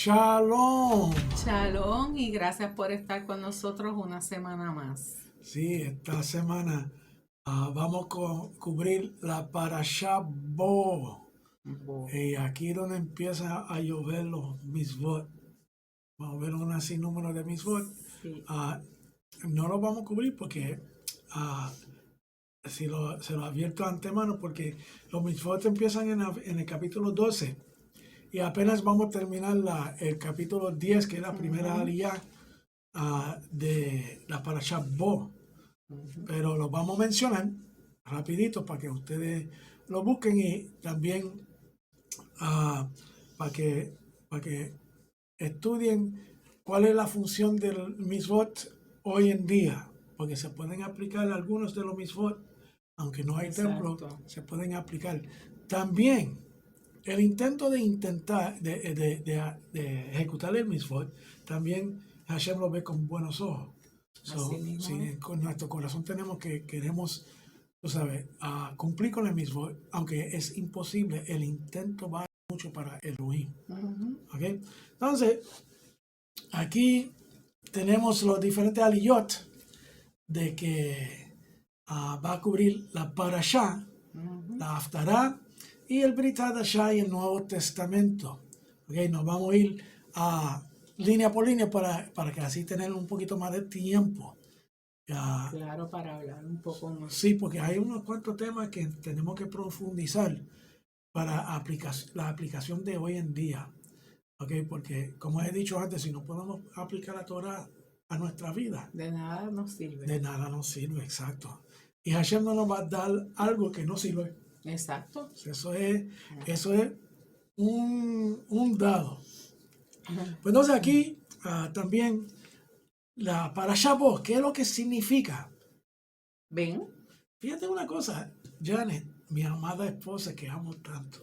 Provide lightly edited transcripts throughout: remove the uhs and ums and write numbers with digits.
Shalom. Shalom y gracias por estar con nosotros una semana más. Sí, esta semana vamos a cubrir la Parashá Bo. Y aquí donde empieza a llover los misvot. Vamos a ver un sinnúmero de misvot. Sí. No lo vamos a cubrir porque se lo advierto de antemano porque los misvot empiezan en el capítulo 12 y apenas vamos a terminar el capítulo 10, que es la primera aliyah de la Parashá Bo. Pero lo vamos a mencionar rapidito para que ustedes lo busquen y también para que estudien cuál es la función del misvot hoy en día, porque se pueden aplicar algunos de los misvot, aunque no hay templo, se pueden aplicar. También el intento de ejecutar el misvot, también Hashem lo ve con buenos ojos. Si con nuestro corazón queremos, tú sabes, cumplir con el mismo, aunque es imposible, el intento vale mucho para Elohim. ¿Okay? Entonces, aquí tenemos los diferentes aliyot de que va a cubrir la Parashá, la Haftará y el Brit Hadashah y el Nuevo Testamento. ¿Okay? Nos vamos a ir línea por línea para que así tener un poquito más de tiempo. Claro, para hablar un poco más. Sí, porque hay unos cuantos temas que tenemos que profundizar para la aplicación de hoy en día. ¿Okay? Porque, como he dicho antes, si no podemos aplicar la Torah a nuestra vida, de nada nos sirve. De nada nos sirve, exacto. Y Hashem no nos va a dar algo que no sirve. Exacto. Eso es un dado. Pues entonces aquí también la Parashá Bo, ¿qué es lo que significa? Ven. Fíjate una cosa, Janet, mi amada esposa que amo tanto.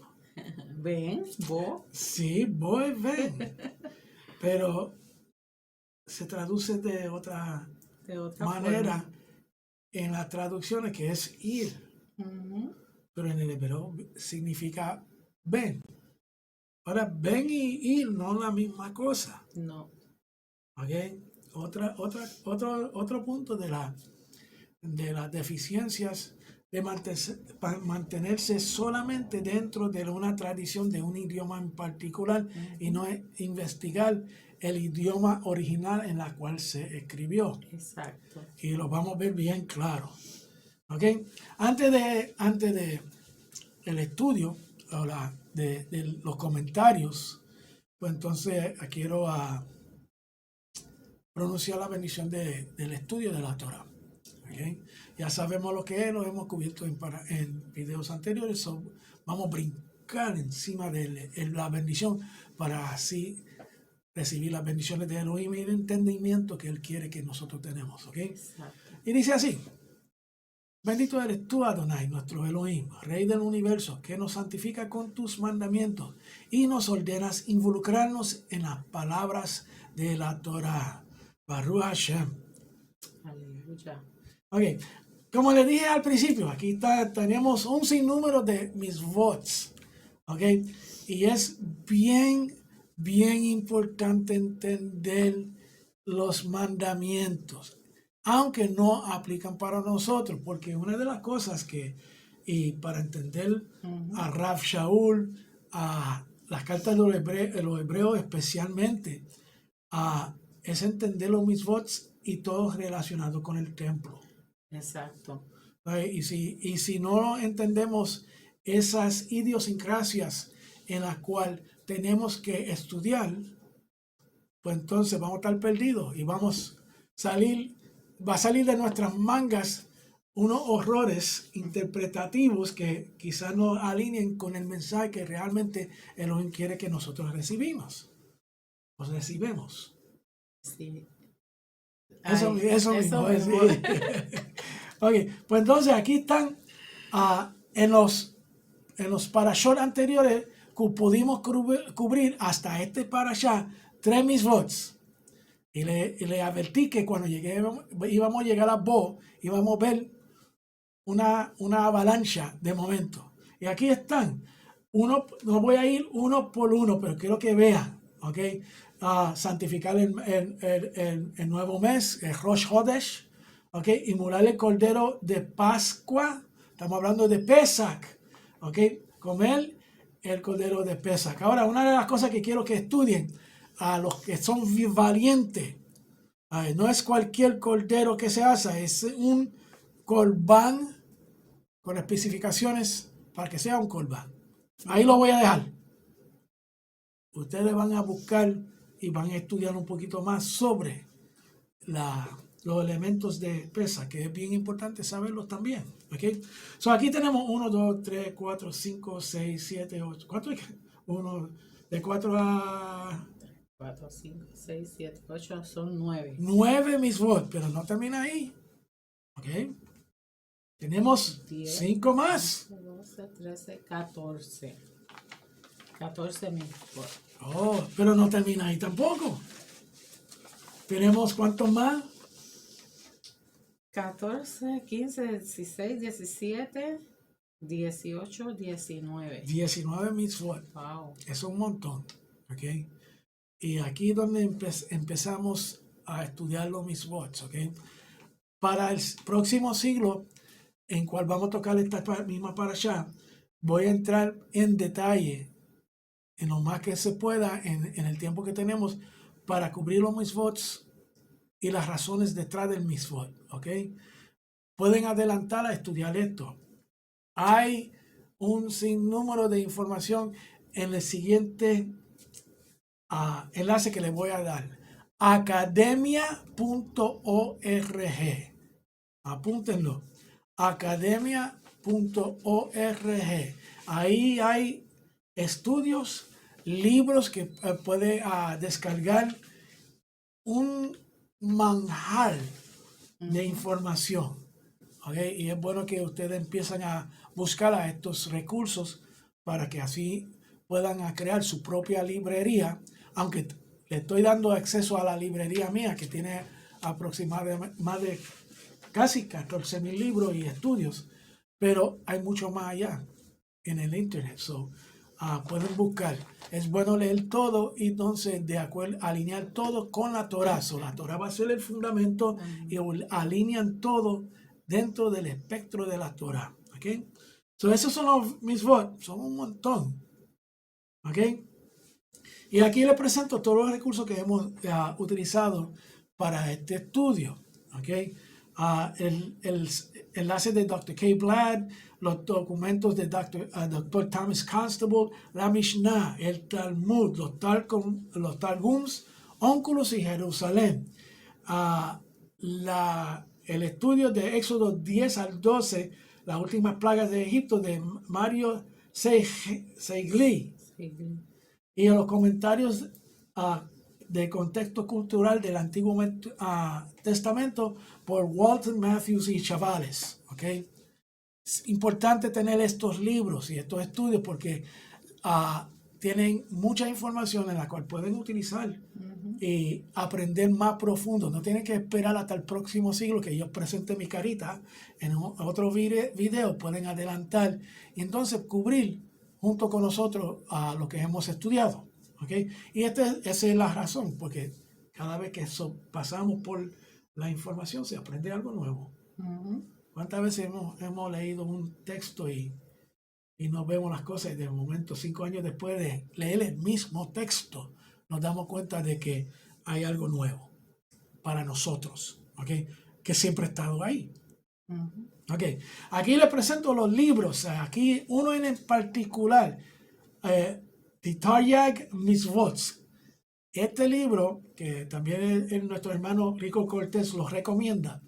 Ven, Bo. Sí, Bo es ven. Pero se traduce de otra manera forma en las traducciones, que es ir. Pero en el hebreo significa ven. Ahora, ven y ir no es la misma cosa. No. ¿Okay? Otro punto de las deficiencias de mantenerse solamente dentro de una tradición de un idioma en particular y no investigar el idioma original en la cual se escribió. Exacto. Y lo vamos a ver bien claro. ¿Okay? Antes de el estudio de los comentarios, pues entonces quiero pronunciar la bendición del estudio de la Torah. ¿Okay? Ya sabemos lo que es, lo hemos cubierto en videos anteriores, vamos a brincar encima de la bendición para así recibir las bendiciones de Elohim y el entendimiento que Él quiere que nosotros tenemos. ¿Okay? Y dice así: bendito eres tú, Adonai, nuestro Elohim, Rey del universo, que nos santifica con tus mandamientos y nos ordenas involucrarnos en las palabras de la Torah. Baruch Hashem. Aleluya. Ok, como le dije al principio, aquí tenemos un sinnúmero de misvots. Ok, y es bien importante entender los mandamientos, aunque no aplican para nosotros, porque una de las cosas y para entender a Rav Shaul, a las cartas de los hebreos especialmente, es entender los misvots y todo relacionado con el templo. Exacto. Y si no entendemos esas idiosincrasias en las cuales tenemos que estudiar, pues entonces vamos a estar perdidos y va a salir de nuestras mangas unos horrores interpretativos que quizás no alineen con el mensaje que realmente Elohim quiere que nosotros recibimos. Los recibimos. Sí. Eso mismo. Ok, pues entonces aquí están en los parashot anteriores que pudimos cubrir hasta este parashá 3 misvots. Y le advertí que cuando íbamos a llegar a Bo, íbamos a ver una avalancha de momentos. Y aquí están. No voy a ir uno por uno, pero quiero que vean. ¿ok? Santificar el nuevo mes, el Rosh Hodesh, ¿ok? Inmolar el cordero de Pascua, estamos hablando de Pesach, ¿ok? Comer el cordero de Pesach. Ahora, una de las cosas que quiero que estudien a los que son valientes, no es cualquier cordero que se asa, es un corbán con especificaciones para que sea un corbán. Ahí lo voy a dejar. Ustedes van a buscar y van a estudiar un poquito más sobre los elementos de pesa, que es bien importante saberlos también. ¿Okay? So aquí tenemos 1, 2, 3, 4, 5, 6, 7, 8. ¿Cuánto es? De 4 a 4, 5, 6, 7, 8 son 9. 9 misvot, pero no termina ahí. ¿Ok? Tenemos 5 más. 12, 13, 14. 14 misvot. Oh, pero no termina ahí tampoco. Tenemos ¿cuántos más? 14, 15, 16, 17, 18, 19. 19 mitzvot. Wow. Es un montón. ¿Ok? Y aquí es donde empezamos a estudiar los mitzvot. ¿Ok? Para el próximo siglo, en cual vamos a tocar esta misma parashá, voy a entrar en detalle, en lo más que se pueda, en el tiempo que tenemos, para cubrir los mitzvot y las razones detrás del mitzvot. ¿Ok? Pueden adelantar a estudiar esto. Hay un sinnúmero de información en el siguiente enlace que les voy a dar. Academia.org. Apúntenlo. Academia.org. Ahí hay estudios, libros que puede descargar, un manjar de información. ¿Okay? Y es bueno que ustedes empiecen a buscar a estos recursos para que así puedan crear su propia librería, aunque le estoy dando acceso a la librería mía que tiene aproximadamente más de casi 14,000 libros y estudios, pero hay mucho más allá en el internet. Pueden buscar. Es bueno leer todo y entonces de acuerdo alinear todo con la Torah. La Torah va a ser el fundamento y alinean todo dentro del espectro de la Torah. ¿Okay? Esos son los mitzvot, son un montón. ¿Ok? Y aquí les presento todos los recursos que hemos utilizado para este estudio. ¿Ok? El enlace de Dr. K. Blatt, los documentos de Dr. Thomas Constable, la Mishnah, el Talmud, los Targums, Ónculos y Jerusalén. El estudio de Éxodo 10 al 12, las últimas plagas de Egipto, de Mario Segli. Y los comentarios de contexto cultural del Antiguo Testamento por Walter Matthews y Chavales. ¿Okay? Es importante tener estos libros y estos estudios porque tienen mucha información en la cual pueden utilizar y aprender más profundo. No tienen que esperar hasta el próximo siglo que yo presente mi carita en otro video. Pueden adelantar y entonces cubrir junto con nosotros a lo que hemos estudiado. ¿Okay? Y esa es la razón, porque cada vez que pasamos por la información se aprende algo nuevo. ¿Cuántas veces hemos leído un texto y nos vemos las cosas y de momento 5 años después de leer el mismo texto nos damos cuenta de que hay algo nuevo para nosotros, ¿okay? Que siempre ha estado ahí. Okay. Aquí les presento los libros. Aquí uno en particular, The Taryag Mitzvot. Este libro, que también nuestro hermano Rico Cortés lo recomienda,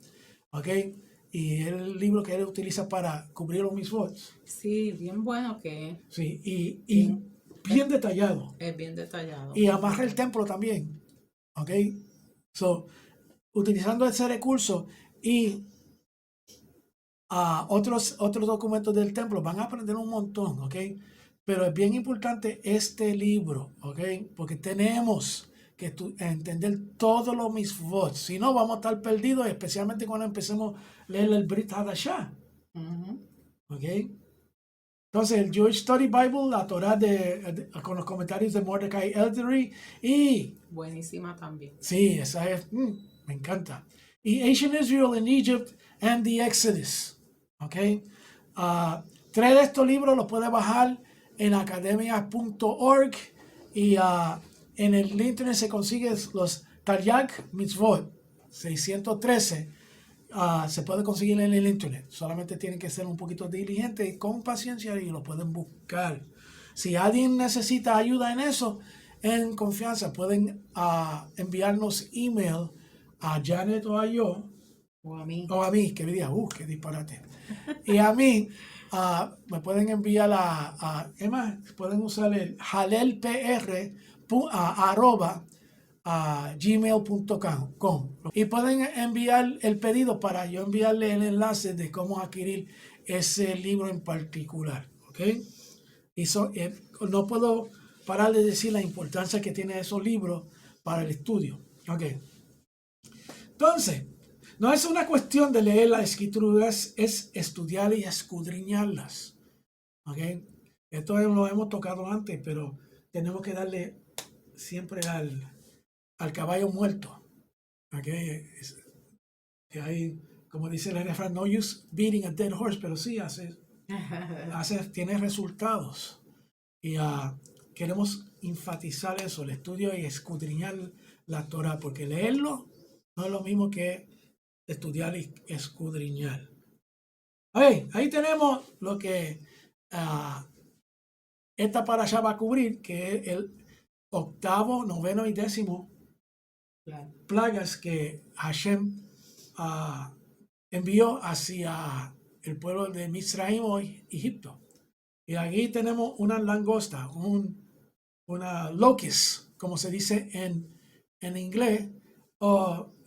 ¿okay? Y es el libro que él utiliza para cubrir los mitzvot. Sí, bien bueno que es. Sí, y bien detallado. Es bien detallado. Y amarra el templo también. ¿Ok? Utilizando ese recurso y otros documentos del templo van a aprender un montón. ¿Ok? Pero es bien importante este libro. ¿Ok? Porque tenemos que entender todos los mitzvot. Si no, vamos a estar perdidos, especialmente cuando empecemos a leer el Brit Hadashah. ¿Ok? Entonces, el Jewish Study Bible, la Torah con los comentarios de Mordecai Eldery. Y, Buenísima también. sí, esa es, me encanta. Y Ancient Israel in Egypt and the Exodus. ¿Ok? 3 de estos libros los puedes bajar en academia.org y en el internet se consiguen los Taryag Mitzvot 613. Se puede conseguir en el internet. Solamente tienen que ser un poquito diligentes y con paciencia y lo pueden buscar. Si alguien necesita ayuda en eso, en confianza, pueden enviarnos email a Janet o a yo, O a mí. o a mí, que me diga, qué disparate. Y a mí, me pueden enviar es más, pueden usar el halelpr @gmail.com y pueden enviar el pedido para yo enviarle el enlace de cómo adquirir ese libro en particular, ¿ok? Y no puedo parar de decir la importancia que tiene esos libros para el estudio, ¿ok? Entonces, no es una cuestión de leer las escrituras, es estudiar y escudriñarlas, ¿ok? Esto lo hemos tocado antes, pero tenemos que darle siempre al caballo muerto. Okay. Que hay, como dice el refrán, no use beating a dead horse, pero sí tiene resultados. Y queremos enfatizar eso, el estudio y escudriñar la Torah, porque leerlo no es lo mismo que estudiar y escudriñar. Okay, ahí tenemos lo que esta parasha va a cubrir, que es el 8º, 9º y 10º plagas que Hashem envió hacia el pueblo de Misraim o Egipto. Y aquí tenemos una langosta, una locust, como se dice en inglés,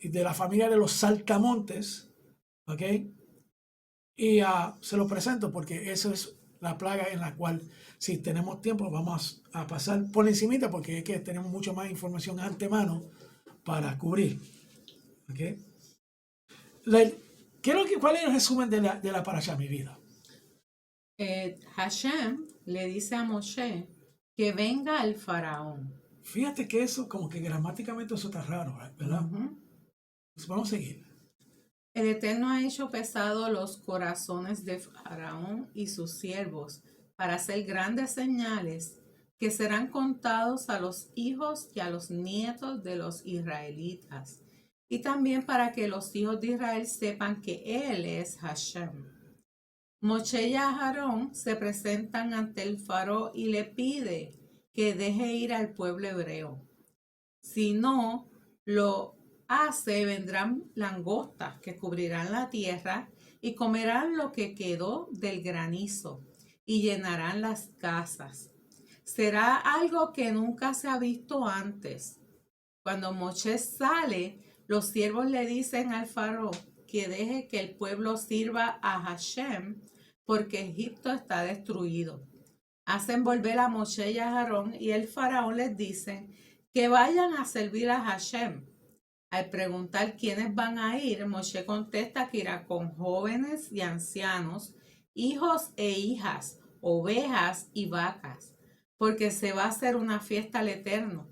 de la familia de los saltamontes, ¿ok? Y se lo presento porque eso es la plaga en la cual, si tenemos tiempo, vamos a pasar por encimita porque es que tenemos mucho más información antemano para cubrir. ¿Okay? ¿Cuál es el resumen de la parasha, mi vida? Hashem le dice a Moshe que venga el faraón. Fíjate que eso, como que gramáticamente eso está raro, ¿verdad? Pues vamos a seguir. El Eterno ha hecho pesado los corazones de Faraón y sus siervos para hacer grandes señales que serán contados a los hijos y a los nietos de los israelitas, y también para que los hijos de Israel sepan que Él es Hashem. Moshe y Aarón se presentan ante el faraón y le pide que deje ir al pueblo hebreo. Si no lo hace, vendrán langostas que cubrirán la tierra y comerán lo que quedó del granizo y llenarán las casas. Será algo que nunca se ha visto antes. Cuando Moshe sale, los siervos le dicen al faraón que deje que el pueblo sirva a Hashem porque Egipto está destruido. Hacen volver a Moshe y a Aarón y el faraón les dice que vayan a servir a Hashem. Al preguntar quiénes van a ir, Moshe contesta que irá con jóvenes y ancianos, hijos e hijas, ovejas y vacas, porque se va a hacer una fiesta al Eterno.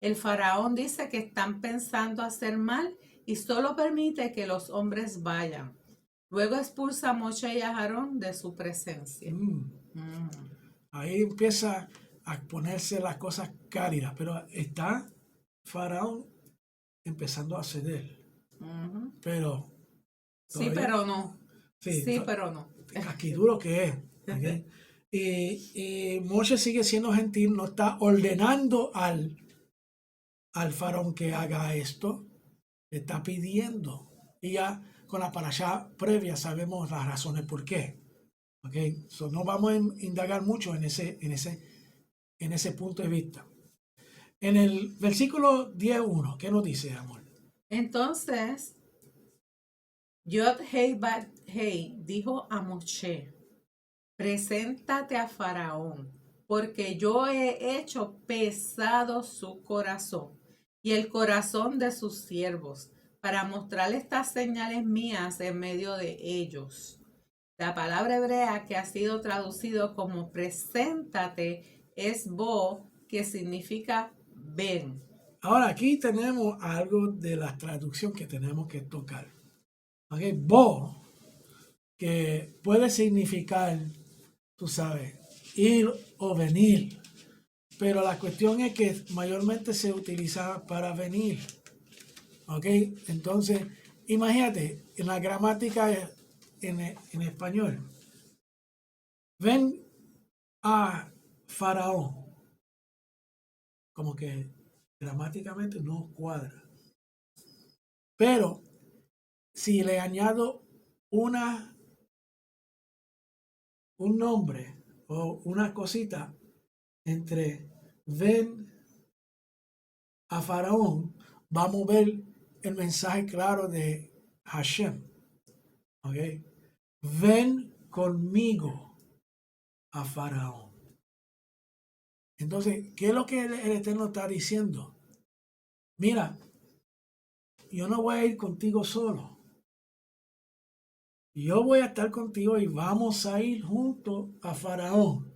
El faraón dice que están pensando hacer mal y solo permite que los hombres vayan. Luego expulsa a Moshe y a Aarón de su presencia. Ahí empieza a ponerse las cosas cálidas, pero está Faraón empezando a ceder. Pero sí, pero no. Sí, pero no. Aquí duro que es. ¿Okay? Y Moshe sigue siendo gentil, no está ordenando al faraón que haga esto, le está pidiendo. Y ya con la parashá previa sabemos las razones por qué. ¿Okay? So, no vamos a indagar mucho en ese punto de vista. En el versículo 10:1, ¿qué nos dice, amor? Entonces, Yod-Hei Bat-Hei dijo a Moshe: preséntate a Faraón, porque yo he hecho pesado su corazón y el corazón de sus siervos, para mostrar estas señales mías en medio de ellos. La palabra hebrea que ha sido traducido como preséntate es bo, que significa ven. Ahora aquí tenemos algo de la traducción que tenemos que tocar. Okay, bo, que puede significar, tú sabes, ir o venir. Pero la cuestión es que mayormente se utiliza para venir. ¿Ok? Entonces, imagínate, en la gramática en español, ven a Faraón. Como que gramáticamente no cuadra. Pero si le añado un nombre o una cosita entre ven a Faraón, vamos a ver el mensaje claro de Hashem. ¿Ok? Ven conmigo a Faraón. Entonces, ¿qué es lo que el Eterno está diciendo? Mira, yo no voy a ir contigo solo. Yo voy a estar contigo y vamos a ir juntos a Faraón.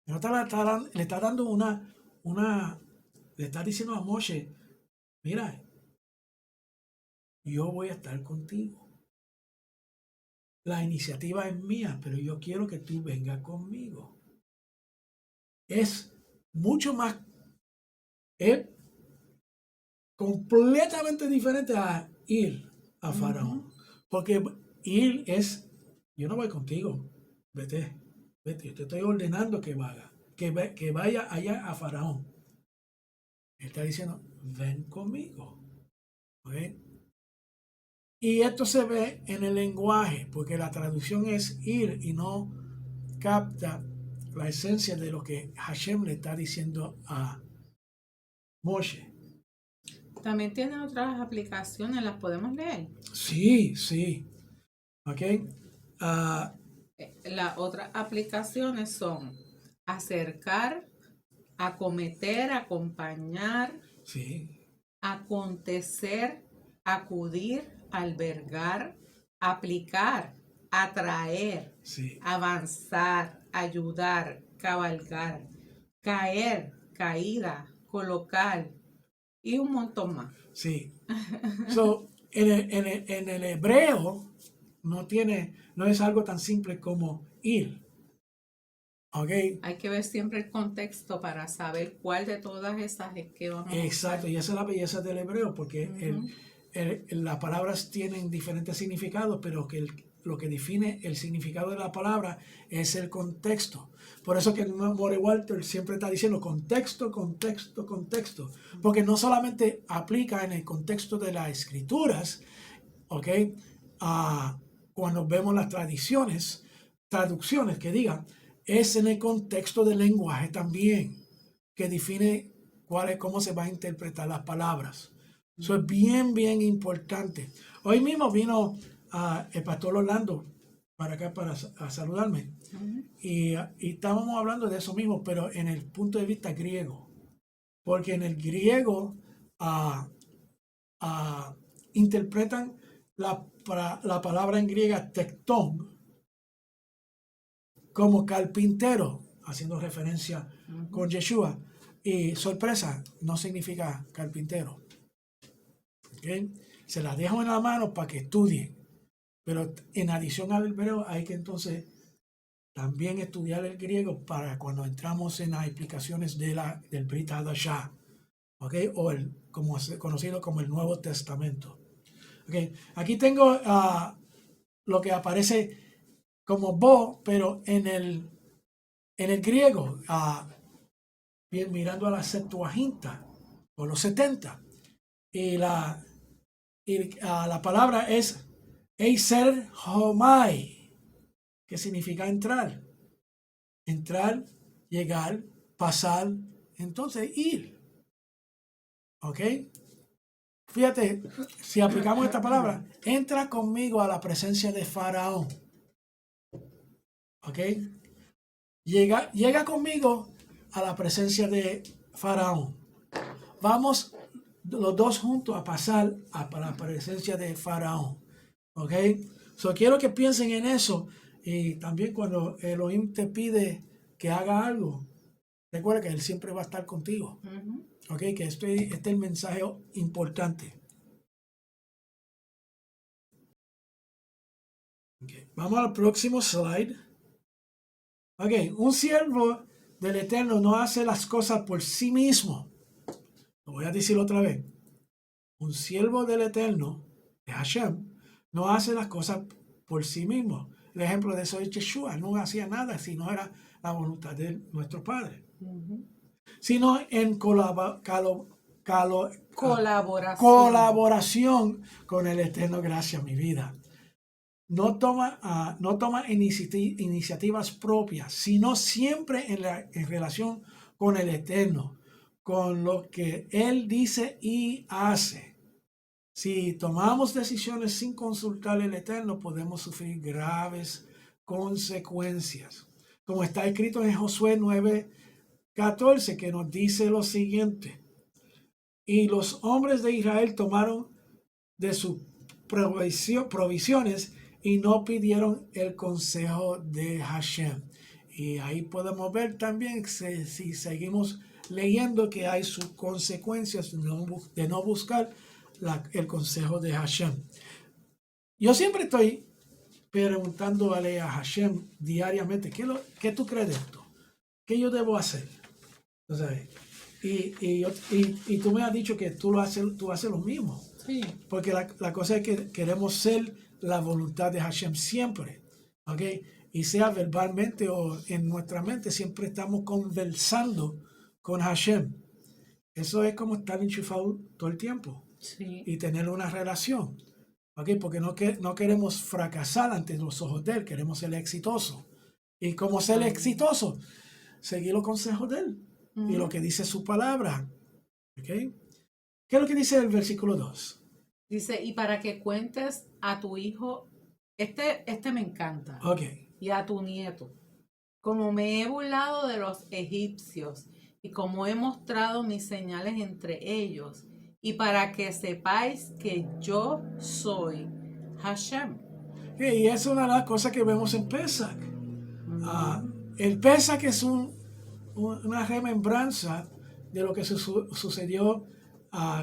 Le está dando le está diciendo a Moshe, mira, yo voy a estar contigo. La iniciativa es mía, pero yo quiero que tú vengas conmigo. Es mucho más, es completamente diferente a ir a Faraón. Porque ir es, yo no voy contigo, vete, yo te estoy ordenando que vaya allá a Faraón. Él está diciendo, ven conmigo. ¿Okay? Y esto se ve en el lenguaje, porque la traducción es ir y no capta la esencia de lo que Hashem le está diciendo a Moshe. También tiene otras aplicaciones, ¿las podemos leer? Sí, sí. ¿Ok? Las otras aplicaciones son acercar, acometer, acompañar, Sí. acontecer, acudir, albergar, aplicar, atraer, Sí. avanzar, ayudar, cabalgar, caer, caída, colocar y un montón más. Sí. So, en el hebreo no es algo tan simple como ir. ¿Ok? Hay que ver siempre el contexto para saber cuál de todas esas es que vamos a usar. Exacto, y esa es la belleza del hebreo, porque las palabras tienen diferentes significados, pero que lo que define el significado de la palabra es el contexto. Por eso que More Walter siempre está diciendo contexto, contexto, contexto, porque no solamente aplica en el contexto de las escrituras, ¿ok? Cuando vemos las traducciones que digan, es en el contexto del lenguaje también, que define cómo se va a interpretar las palabras. Eso es bien, bien importante. Hoy mismo vino el pastor Orlando para acá a saludarme. Y estábamos hablando de eso mismo, pero en el punto de vista griego. Porque en el griego interpretan la palabra en griega tectón como carpintero, haciendo referencia con Yeshua. Y sorpresa, no significa carpintero. ¿Okay? Se la dejo en la mano para que estudien. Pero en adición al hebreo hay que entonces también estudiar el griego para cuando entramos en las explicaciones del Brit Hadashah, ¿okay? O conocido como el Nuevo Testamento. ¿Okay? Aquí tengo lo que aparece como bo, pero en el griego, bien mirando a la Septuaginta o los 70, y la palabra es eiser homai, que significa entrar, llegar, pasar, entonces ir. ¿Ok? Fíjate, si aplicamos esta palabra, entra conmigo a la presencia de Faraón. ¿Ok? Llega conmigo a la presencia de Faraón. Vamos los dos juntos a pasar a la presencia de Faraón. ¿Ok? So, quiero que piensen en eso Y también cuando Elohim te pide que haga algo, recuerda que Él siempre va a estar contigo. Ujú. Ok, que este es el mensaje importante. Okay. Vamos al próximo slide. Ok, un siervo del Eterno no hace las cosas por sí mismo. Lo voy a decir otra vez. Un siervo del Eterno, de Hashem, no hace las cosas por sí mismo. El ejemplo de eso es Yeshua. No hacía nada si no era la voluntad de nuestro Padre. Ujú. Sino en Colaboración. colaboración con el Eterno. Gracias, mi vida. No toma iniciativas propias, sino siempre en relación con el Eterno, con lo que Él dice y hace. Si tomamos decisiones sin consultar el Eterno, podemos sufrir graves consecuencias. Como está escrito en Josué 9:14, que nos dice lo siguiente: y los hombres de Israel tomaron de sus provisiones y no pidieron el consejo de Hashem. Y ahí podemos ver también, si seguimos leyendo, que hay sus consecuencias de no buscar el consejo de Hashem. Yo siempre estoy preguntándole a Hashem diariamente, ¿qué tú crees de esto? ¿Qué yo debo hacer? ¿Tú sabes? Y tú me has dicho que tú haces lo mismo. Sí. Porque la cosa es que queremos ser la voluntad de Hashem siempre. ¿Ok? Y sea verbalmente o en nuestra mente, siempre estamos conversando con Hashem. Eso es como estar enchufado todo el tiempo Sí. y tener una relación. ¿Ok? Porque no queremos fracasar ante los ojos de Él, queremos ser exitosos. Y como ser exitoso, seguir los consejos de Él y lo que dice su palabra. ¿Ok? ¿Qué es lo que dice el versículo 2? Dice, y para que cuentes a tu hijo, este me encanta, Ok. y a tu nieto, como me he burlado de los egipcios y como he mostrado mis señales entre ellos, y para que sepáis que yo soy Hashem. Y es una de las cosas que vemos en Pesach. El Pesach es una remembranza de lo que sucedió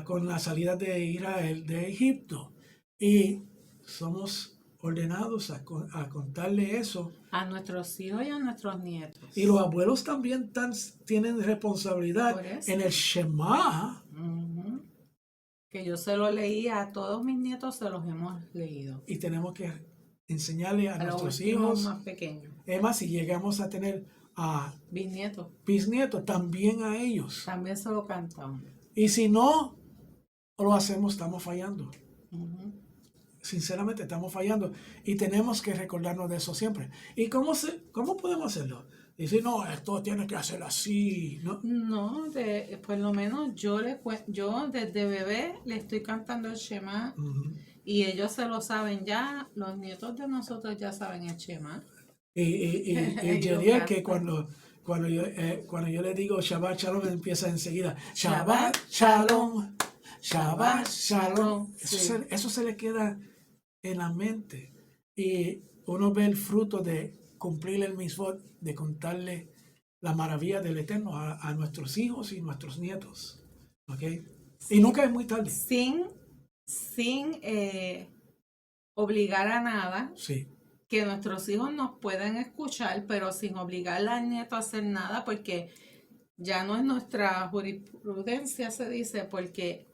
con la salida de Israel de Egipto. Y somos ordenados a contarle eso. A nuestros hijos y a nuestros nietos. Y los abuelos también tienen responsabilidad en el Shema. Que yo se lo leí a todos mis nietos, se los hemos leído. Y tenemos que enseñarle a nuestros los hijos. más pequeños. Es más, si llegamos a tener a bisnietos, también a ellos. También se lo cantamos. Y si no lo hacemos, estamos fallando. Sinceramente, estamos fallando. Y tenemos que recordarnos de eso siempre. ¿Y cómo podemos hacerlo? Decir, no, esto tiene que hacer así. No, por lo menos yo desde bebé le estoy cantando el Shema. Y ellos se lo saben ya. Los nietos de nosotros ya saben el Shema. Y Jeriel, que cuando yo le digo Shabbat Shalom, empieza enseguida. Shabbat Shalom. Shabbat Shalom. Eso se le queda en la mente. Y uno ve el fruto de cumplir el mitzvot, de contarle la maravilla del Eterno a nuestros hijos y nuestros nietos. ¿Ok? Sí. Y nunca es muy tarde. Sin obligar a nada. Sí. Que nuestros hijos nos pueden escuchar, pero sin obligar al nieto a hacer nada, porque ya no es nuestra jurisprudencia, se dice, porque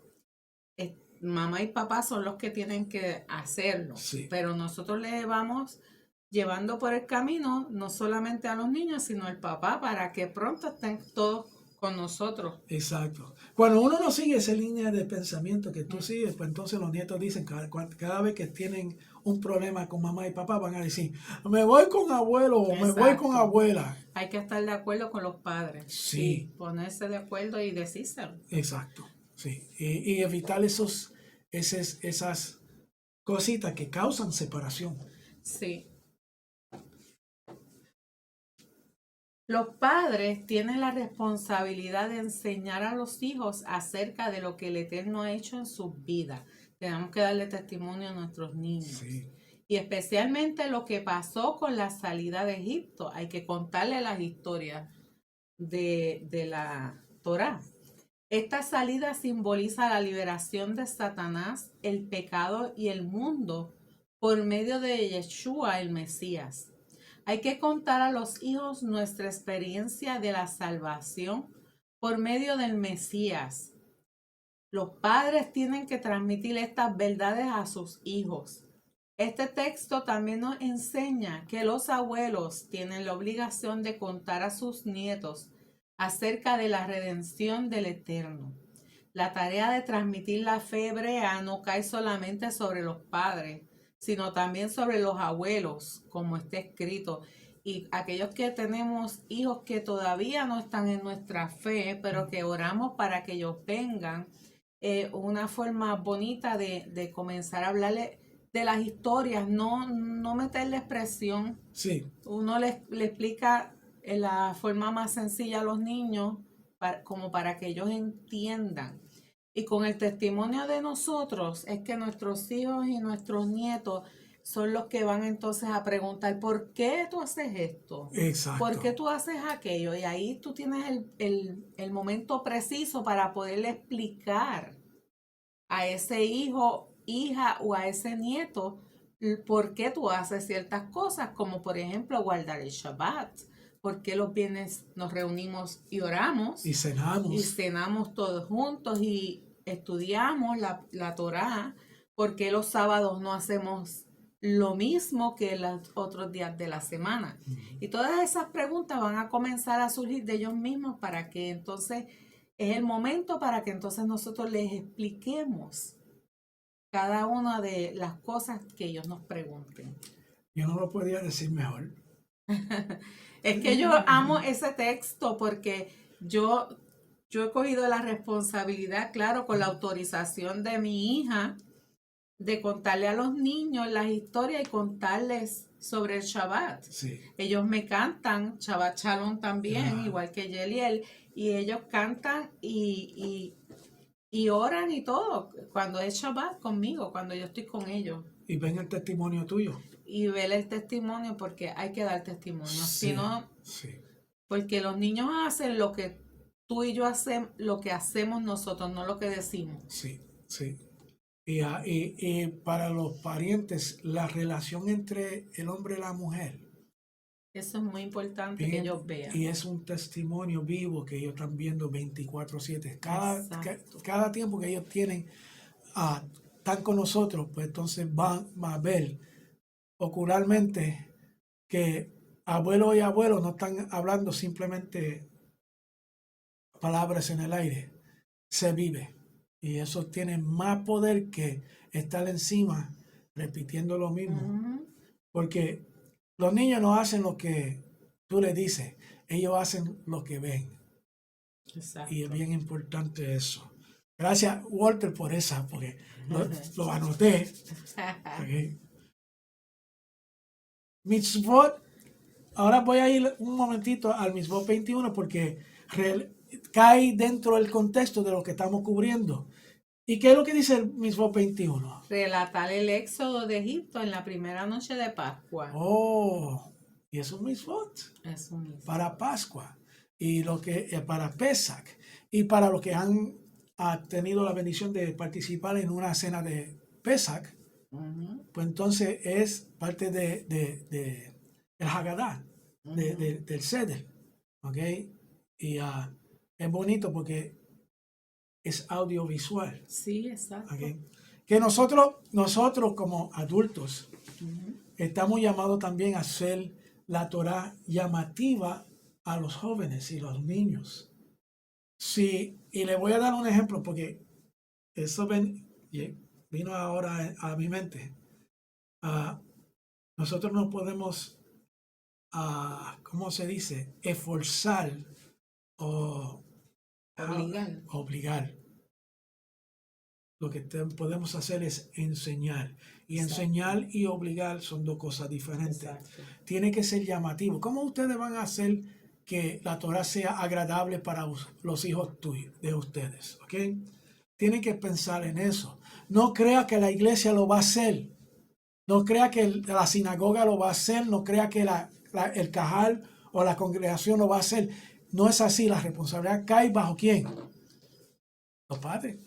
mamá y papá son los que tienen que hacerlo. Sí. Pero nosotros le vamos llevando por el camino, no solamente a los niños, sino al papá, para que pronto estén todos con nosotros. Exacto. Cuando uno no sigue esa línea de pensamiento que tú sigues, pues entonces los nietos dicen, cada vez que tienen un problema con mamá y papá, van a decir, me voy con abuelo o me voy con abuela. Hay que estar de acuerdo con los padres. Sí. Y ponerse de acuerdo y decírselo. Exacto. Sí. Y evitar esas cositas que causan separación. Sí. Los padres tienen la responsabilidad de enseñar a los hijos acerca de lo que el Eterno ha hecho en sus vidas. Tenemos que darle testimonio a nuestros niños. Sí. y especialmente lo que pasó con la salida de Egipto. Hay que contarle las historias de la Torá. Esta salida simboliza la liberación de Satanás, el pecado y el mundo por medio de Yeshua, el Mesías. Hay que contar a los hijos nuestra experiencia de la salvación por medio del Mesías. Los padres tienen que transmitir estas verdades a sus hijos. Este texto también nos enseña que los abuelos tienen la obligación de contar a sus nietos acerca de la redención del Eterno. La tarea de transmitir la fe hebrea no cae solamente sobre los padres, sino también sobre los abuelos, como está escrito. Y aquellos que tenemos hijos que todavía no están en nuestra fe, pero que oramos para que ellos vengan, una forma bonita de comenzar a hablarle de las historias, no meterle presión. Sí. Uno le explica en la forma más sencilla a los niños, como para que ellos entiendan. Y con el testimonio de nosotros es que nuestros hijos y nuestros nietos son los que van entonces a preguntar, ¿por qué tú haces esto? Exacto. ¿Por qué tú haces aquello? Y ahí tú tienes el momento preciso para poderle explicar a ese hijo, hija o a ese nieto por qué tú haces ciertas cosas, como por ejemplo guardar el Shabbat. Porque los viernes nos reunimos y oramos. Y cenamos. Y cenamos todos juntos y estudiamos la Torá. Porque los sábados no hacemos lo mismo que los otros días de la semana. Y todas esas preguntas van a comenzar a surgir de ellos mismos para que entonces es el momento para que entonces nosotros les expliquemos cada una de las cosas que ellos nos pregunten. Yo no lo podía decir mejor. Es que yo amo ese texto porque yo he cogido la responsabilidad, claro, con la autorización de mi hija, de contarle a los niños las historias y contarles sobre el Shabbat. Sí. Ellos me cantan Shabbat Shalom también, igual que Yeliel, y ellos cantan y oran y todo cuando es Shabbat conmigo, cuando yo estoy con ellos. Y ven el testimonio tuyo. Y ver el testimonio, porque hay que dar testimonio. Sí, si no, sí. Porque los niños hacen lo que tú y yo hacemos, lo que hacemos nosotros, no lo que decimos. Sí, sí. Y para los parientes, la relación entre el hombre y la mujer. Eso es muy importante que ellos vean. Y es un testimonio vivo que ellos están viendo 24/7. Cada tiempo que ellos tienen, están con nosotros, pues entonces van a ver ocularmente que abuelo y abuelo no están hablando simplemente palabras en el aire, se vive. Y eso tiene más poder que estar encima repitiendo lo mismo. Porque los niños no hacen lo que tú les dices, ellos hacen lo que ven. Exacto. Y es bien importante eso. Gracias, Walter, por esa, porque lo anoté. Okay. Mitzvot, ahora voy a ir un momentito al Mitzvot 21 porque cae dentro del contexto de lo que estamos cubriendo. ¿Y qué es lo que dice el Mitzvot 21? Relatar el éxodo de Egipto en la primera noche de Pascua. Oh, y es un Mitzvot. Es un Mitzvot. Para Pascua. Y lo que para Pesach. Y para los que han tenido la bendición de participar en una cena de Pesach, pues entonces es parte de el Haggadah, del Seder. ¿Ok? Y es bonito porque es audiovisual. Sí, exacto. ¿Okay? Que nosotros como adultos estamos llamados también a hacer la Torah llamativa a los jóvenes y los niños. Sí, y le voy a dar un ejemplo porque eso vino ahora a mi mente. Nosotros no podemos, ¿cómo se dice? Esforzar o obligar. Lo que podemos hacer es enseñar. Y Exacto. Enseñar y obligar son dos cosas diferentes. Exacto. Tiene que ser llamativo. ¿Cómo ustedes van a hacer que la Torah sea agradable para los hijos de ustedes? ¿Okay? Tienen que pensar en eso. No crea que la iglesia lo va a hacer. No crea que la sinagoga lo va a hacer, no crea que el cajal o la congregación lo va a hacer. No es así, la responsabilidad cae bajo ¿quién? Los padres.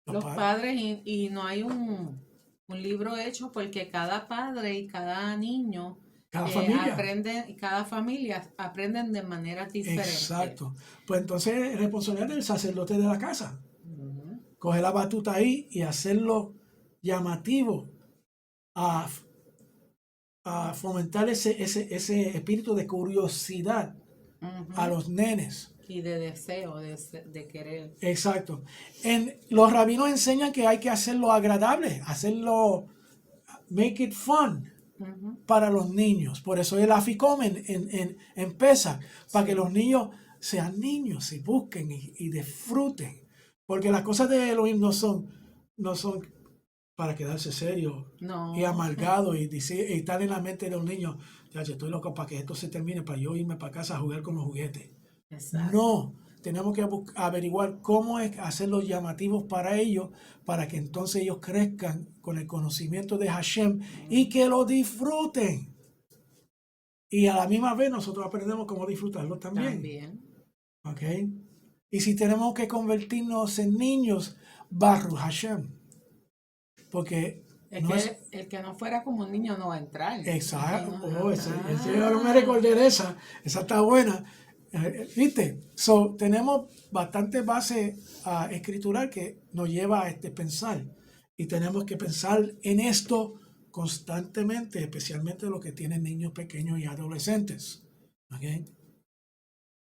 Los padres y no hay un libro hecho porque cada padre y cada niño cada familia aprenden, y cada familia aprenden de manera diferente. Exacto. Pues entonces es responsabilidad del sacerdote de la casa. Coger la batuta ahí y hacerlo llamativo a fomentar ese espíritu de curiosidad a los nenes. Y de deseo, de querer. Exacto. Los rabinos enseñan que hay que hacerlo agradable, hacerlo, make it fun para los niños. Por eso el aficom en Pesach, para que los niños sean niños y busquen y disfruten. Porque las cosas de Elohim no son para quedarse serio y amargado y estar en la mente de un niño, ya yo estoy loco para que esto se termine, para yo irme para casa a jugar con los juguetes. Exacto. No, tenemos que averiguar cómo es hacerlos llamativos para ellos, para que entonces ellos crezcan con el conocimiento de Hashem y que lo disfruten. Y a la misma vez nosotros aprendemos cómo disfrutarlo también. ¿Ok? Y si tenemos que convertirnos en niños, Baruch Hashem. Porque el que no fuera como un niño no va a entrar. Exacto. No me recordé de esa. Esa está buena. ¿Viste? Tenemos bastante base escritural que nos lleva a pensar. Y tenemos que pensar en esto constantemente, especialmente los que tienen niños pequeños y adolescentes. ¿Okay?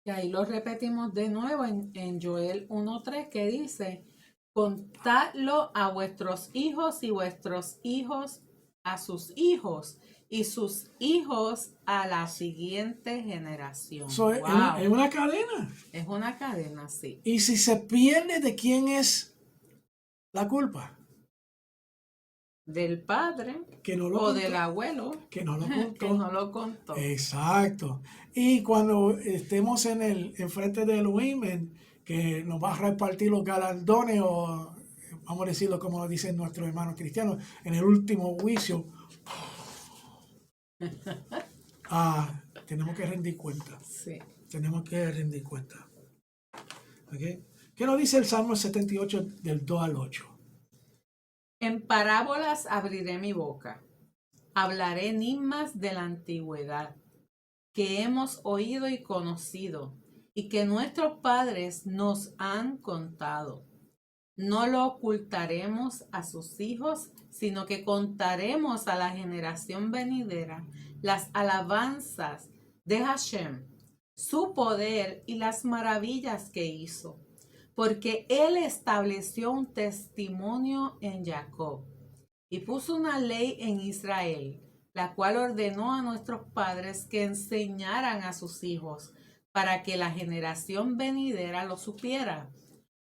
Y ahí lo repetimos de nuevo en Joel 1:3 que dice: contadlo a vuestros hijos y vuestros hijos a sus hijos y sus hijos a la siguiente generación. Wow. Es una cadena. Es una cadena, sí. Y si se pierde, ¿de quién es la culpa? Del padre que no lo o contó, del abuelo que no lo contó. Que no lo contó. Exacto. Y cuando estemos enfrente de Elohim, que nos va a repartir los galardones, o vamos a decirlo como dicen nuestros hermanos cristianos, en el último juicio, tenemos que rendir cuenta. Sí. Tenemos que rendir cuenta. ¿Okay? ¿Qué nos dice el Salmo 78 del 2 al 8? En parábolas abriré mi boca, hablaré enigmas de la antigüedad, que hemos oído y conocido, y que nuestros padres nos han contado. No lo ocultaremos a sus hijos, sino que contaremos a la generación venidera las alabanzas de Hashem, su poder y las maravillas que hizo. Porque él estableció un testimonio en Jacob y puso una ley en Israel, la cual ordenó a nuestros padres que enseñaran a sus hijos para que la generación venidera lo supiera,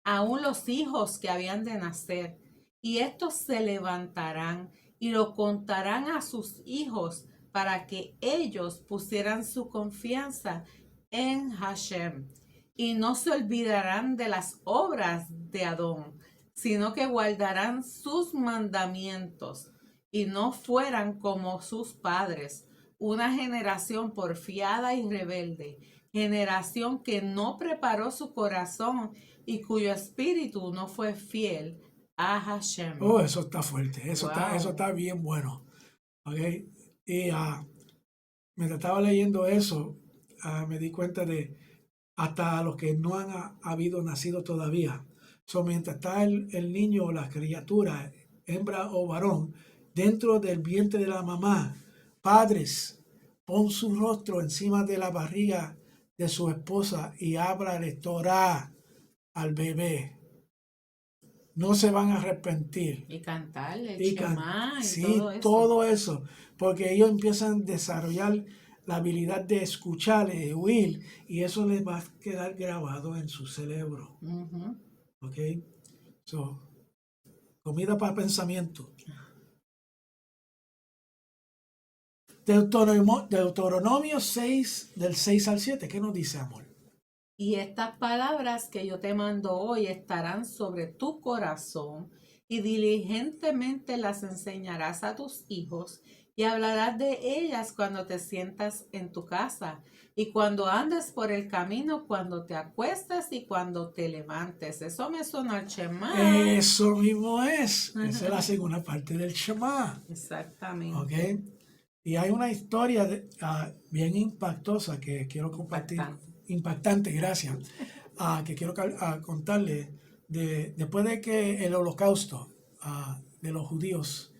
aun los hijos que habían de nacer, y estos se levantarán y lo contarán a sus hijos para que ellos pusieran su confianza en Hashem. Y no se olvidarán de las obras de Adón, sino que guardarán sus mandamientos y no fueran como sus padres, una generación porfiada y rebelde, generación que no preparó su corazón y cuyo espíritu no fue fiel a Hashem. Oh, eso está fuerte, eso está bien bueno. Okay. Y mientras estaba leyendo eso, me di cuenta de hasta los que no han habido nacido todavía. Mientras está el niño o la criatura, hembra o varón, dentro del vientre de la mamá, padres, pon su rostro encima de la barriga de su esposa y háblale Torah al bebé. No se van a arrepentir. Y cantarle el Shema y sí, todo eso. Porque ellos empiezan a desarrollar la habilidad de escuchar, de oír, y eso les va a quedar grabado en su cerebro. ¿Ok? Comida para pensamiento. Deuteronomio 6, del 6 al 7. ¿Qué nos dice, amor? Y estas palabras que yo te mando hoy estarán sobre tu corazón y diligentemente las enseñarás a tus hijos, y hablarás de ellas cuando te sientas en tu casa, y cuando andes por el camino, cuando te acuestes y cuando te levantes. Eso me suena al Shema. Eso mismo es. Esa es la segunda parte del Shema. Exactamente. ¿Ok? Y hay una historia bien impactosa que quiero compartir. Impactante, gracias. Que quiero contarle. Después de que el holocausto de los judíos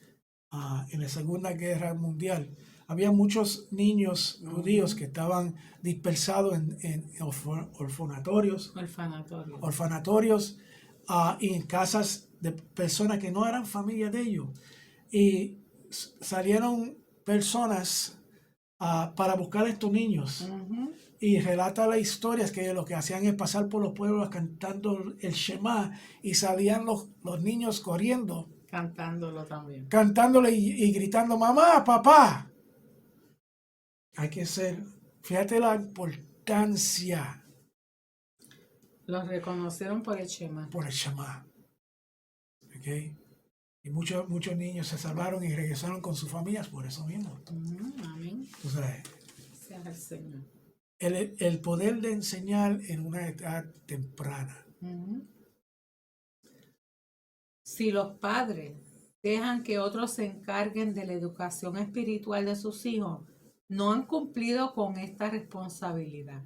en la Segunda Guerra Mundial, había muchos niños judíos que estaban dispersados en orfanatorios y en casas de personas que no eran familia de ellos. Y salieron personas para buscar a estos niños. Y relata las historias que lo que hacían es pasar por los pueblos cantando el Shema, y salían los niños corriendo. Cantándolo también. Cantándole y gritando, mamá, papá. Hay que ser, fíjate la importancia. Los reconocieron por el Shema. Por el Shema. ¿Ok? Y muchos niños se salvaron y regresaron con sus familias por eso mismo. Amén. O sea, sea el Señor. El poder de enseñar en una edad temprana. Si los padres dejan que otros se encarguen de la educación espiritual de sus hijos, no han cumplido con esta responsabilidad.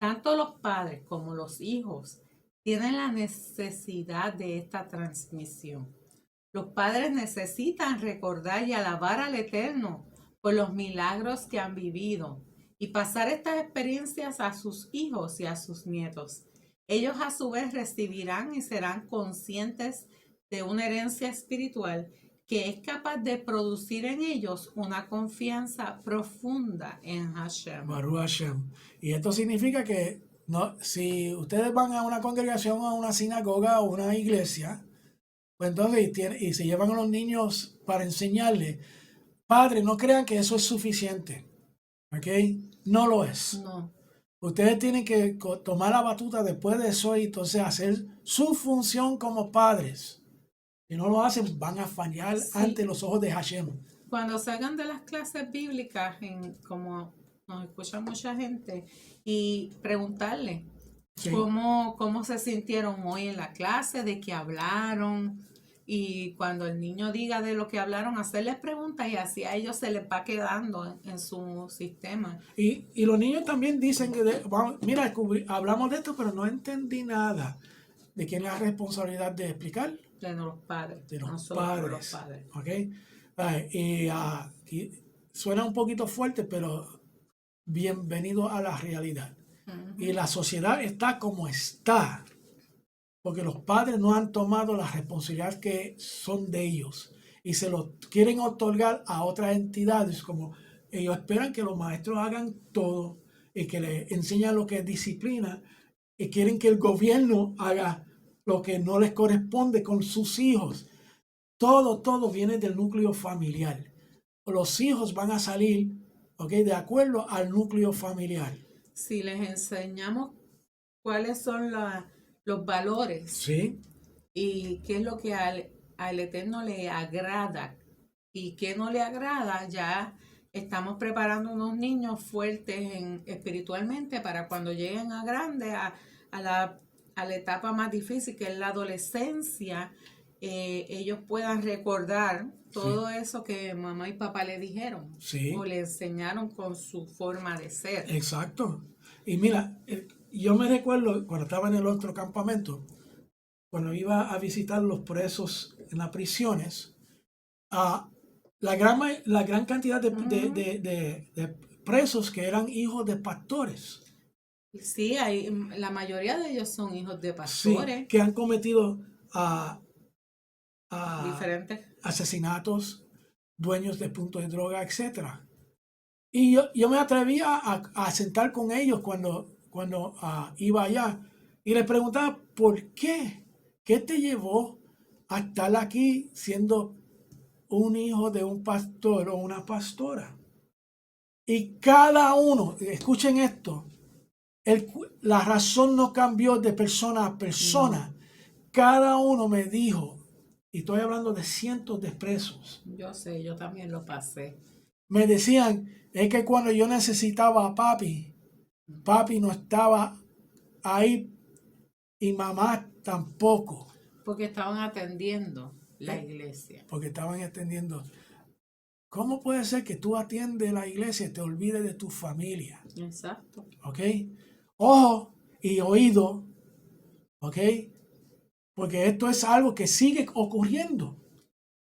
Tanto los padres como los hijos tienen la necesidad de esta transmisión. Los padres necesitan recordar y alabar al Eterno por los milagros que han vivido y pasar estas experiencias a sus hijos y a sus nietos. Ellos a su vez recibirán y serán conscientes de una herencia espiritual que es capaz de producir en ellos una confianza profunda en Hashem. Baruch Hashem. Y esto significa que si ustedes van a una congregación, a una sinagoga o una iglesia, pues entonces y se llevan a los niños para enseñarles, padres, no crean que eso es suficiente. ¿Ok? No lo es. No. Ustedes tienen que tomar la batuta después de eso y entonces hacer su función como padres. Si no lo hacen, van a fallar ante los ojos de Hashem. Cuando salgan de las clases bíblicas, como nos escucha mucha gente, y preguntarle cómo se sintieron hoy en la clase, de qué hablaron, y cuando el niño diga de lo que hablaron, hacerles preguntas y así a ellos se les va quedando en su sistema. Y los niños también dicen que, mira, hablamos de esto, pero no entendí nada. ¿De quién es la responsabilidad de explicar? De los padres. De los padres. ¿Okay? Y suena un poquito fuerte, pero bienvenido a la realidad. Y la sociedad está como está, porque los padres no han tomado la responsabilidad que son de ellos y se lo quieren otorgar a otras entidades, como ellos esperan que los maestros hagan todo y que les enseñan lo que es disciplina, y quieren que el gobierno haga lo que no les corresponde con sus hijos. Todo viene del núcleo familiar. Los hijos van a salir, de acuerdo al núcleo familiar. Si les enseñamos cuáles son los valores, ¿sí? Y qué es lo que al Eterno le agrada y qué no le agrada, ya estamos preparando unos niños fuertes espiritualmente para cuando lleguen a grande, a la etapa más difícil que es la adolescencia, ellos puedan recordar todo eso que mamá y papá le dijeron o le enseñaron con su forma de ser. Exacto. Y mira, yo me recuerdo cuando estaba en el otro campamento, cuando iba a visitar los presos en las prisiones, la gran cantidad de presos que eran hijos de pastores. Sí, la mayoría de ellos son hijos de pastores. Sí, que han cometido diferentes asesinatos, dueños de puntos de droga, etc. Y yo me atrevía a sentar con ellos cuando iba allá y les preguntaba, ¿por qué? ¿Qué te llevó a estar aquí siendo un hijo de un pastor o una pastora? Y cada uno, escuchen esto, la razón no cambió de persona a persona. No. Cada uno me dijo, y estoy hablando de cientos de presos, Yo sé, yo también lo pasé. me decían, es que cuando yo necesitaba a papi no estaba ahí y mamá tampoco, Porque estaban atendiendo la ¿eh? iglesia. Porque estaban extendiendo. ¿Cómo puede ser que tú atiendes la iglesia y te olvides de tu familia? Exacto. ¿Ok? Ojo y oído, ¿ok? Porque esto es algo que sigue ocurriendo.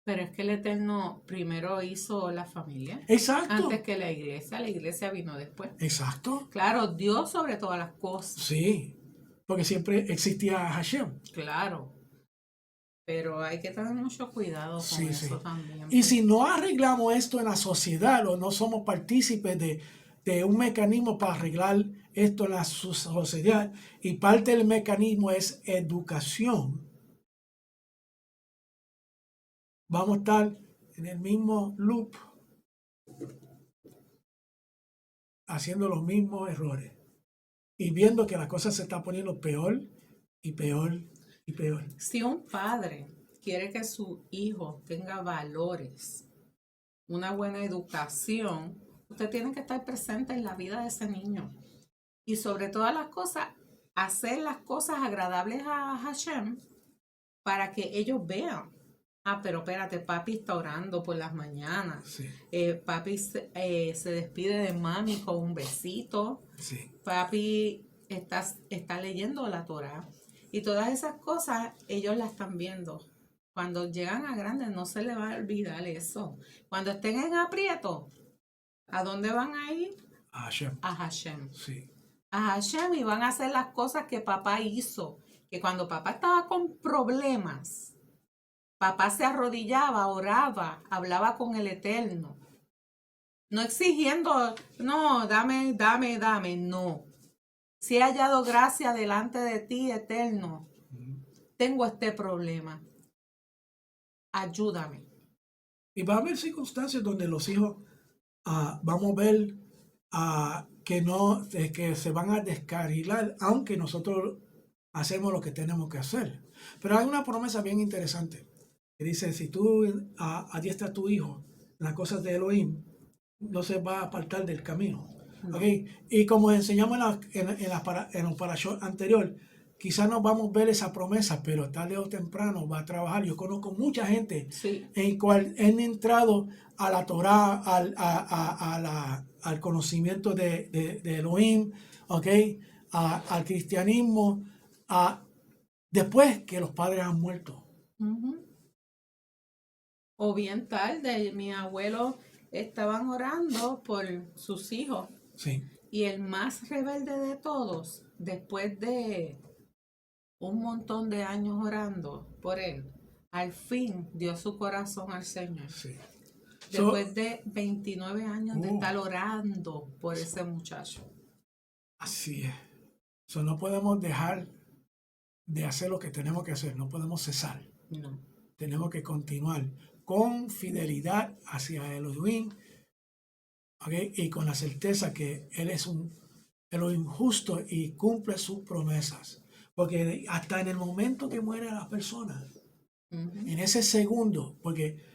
Pero es que el Eterno primero hizo la familia antes Exacto, que la iglesia vino después. exacto. Claro, Dios sobre todas las cosas, Sí, porque siempre existía Hashem. claro, pero hay que tener mucho cuidado con Sí, eso sí. también, Y si porque no arreglamos esto en la sociedad o no somos partícipes de un mecanismo para arreglar esto en la sociedad, y parte del mecanismo es educación, vamos a estar en el mismo loop haciendo los mismos errores y viendo que la cosa se está poniendo peor y peor y peor. si un padre quiere que su hijo tenga valores, una buena educación, usted tiene que estar presente en la vida de ese niño. Y sobre todas las cosas, hacer las cosas agradables a Hashem para que ellos vean. Ah, pero espérate, papi está orando por las mañanas. Sí, Papi se despide de mami con un besito. sí, Papi está leyendo la Torah. Y todas esas cosas ellos las están viendo. Cuando llegan a grandes no se les va a olvidar eso. Cuando estén en aprieto, ¿a dónde van a ir? Hashem. A Hashem. Sí, A Hashem y van a hacer las cosas que papá hizo. Que cuando papá estaba con problemas, papá se arrodillaba, oraba, hablaba con el Eterno. No exigiendo, no, dame, dame, dame, no. Si he hallado gracia delante de ti, Eterno, tengo este problema. Ayúdame. y va a haber circunstancias donde los hijos vamos a ver que no que se van a descarrilar, aunque nosotros hacemos lo que tenemos que hacer. Pero hay una promesa bien interesante que dice, si tú adiestras a tu hijo en las cosas de Elohim, no se va a apartar del camino. No. ¿Okay? Y como enseñamos en los parashot anterior, quizás no vamos a ver esa promesa, pero tarde o temprano va a trabajar. Yo conozco mucha gente Sí. en cual han entrado a la Torah, al conocimiento de Elohim, ¿okay? Al cristianismo, después que los padres han muerto. Uh-huh. O bien tarde, mi abuelo estaban orando por sus hijos. Sí. Y el más rebelde de todos, después de un montón de años orando por él, al fin dio su corazón al Señor. Sí. Después de 29 años de estar orando por ese muchacho. Así es. No podemos dejar de hacer lo que tenemos que hacer, no podemos cesar. No. Tenemos que continuar con fidelidad hacia Elohim, ¿okay? Y con la certeza que Él es un Elohim justo y cumple sus promesas. Porque hasta en el momento que muere la persona, en ese segundo, porque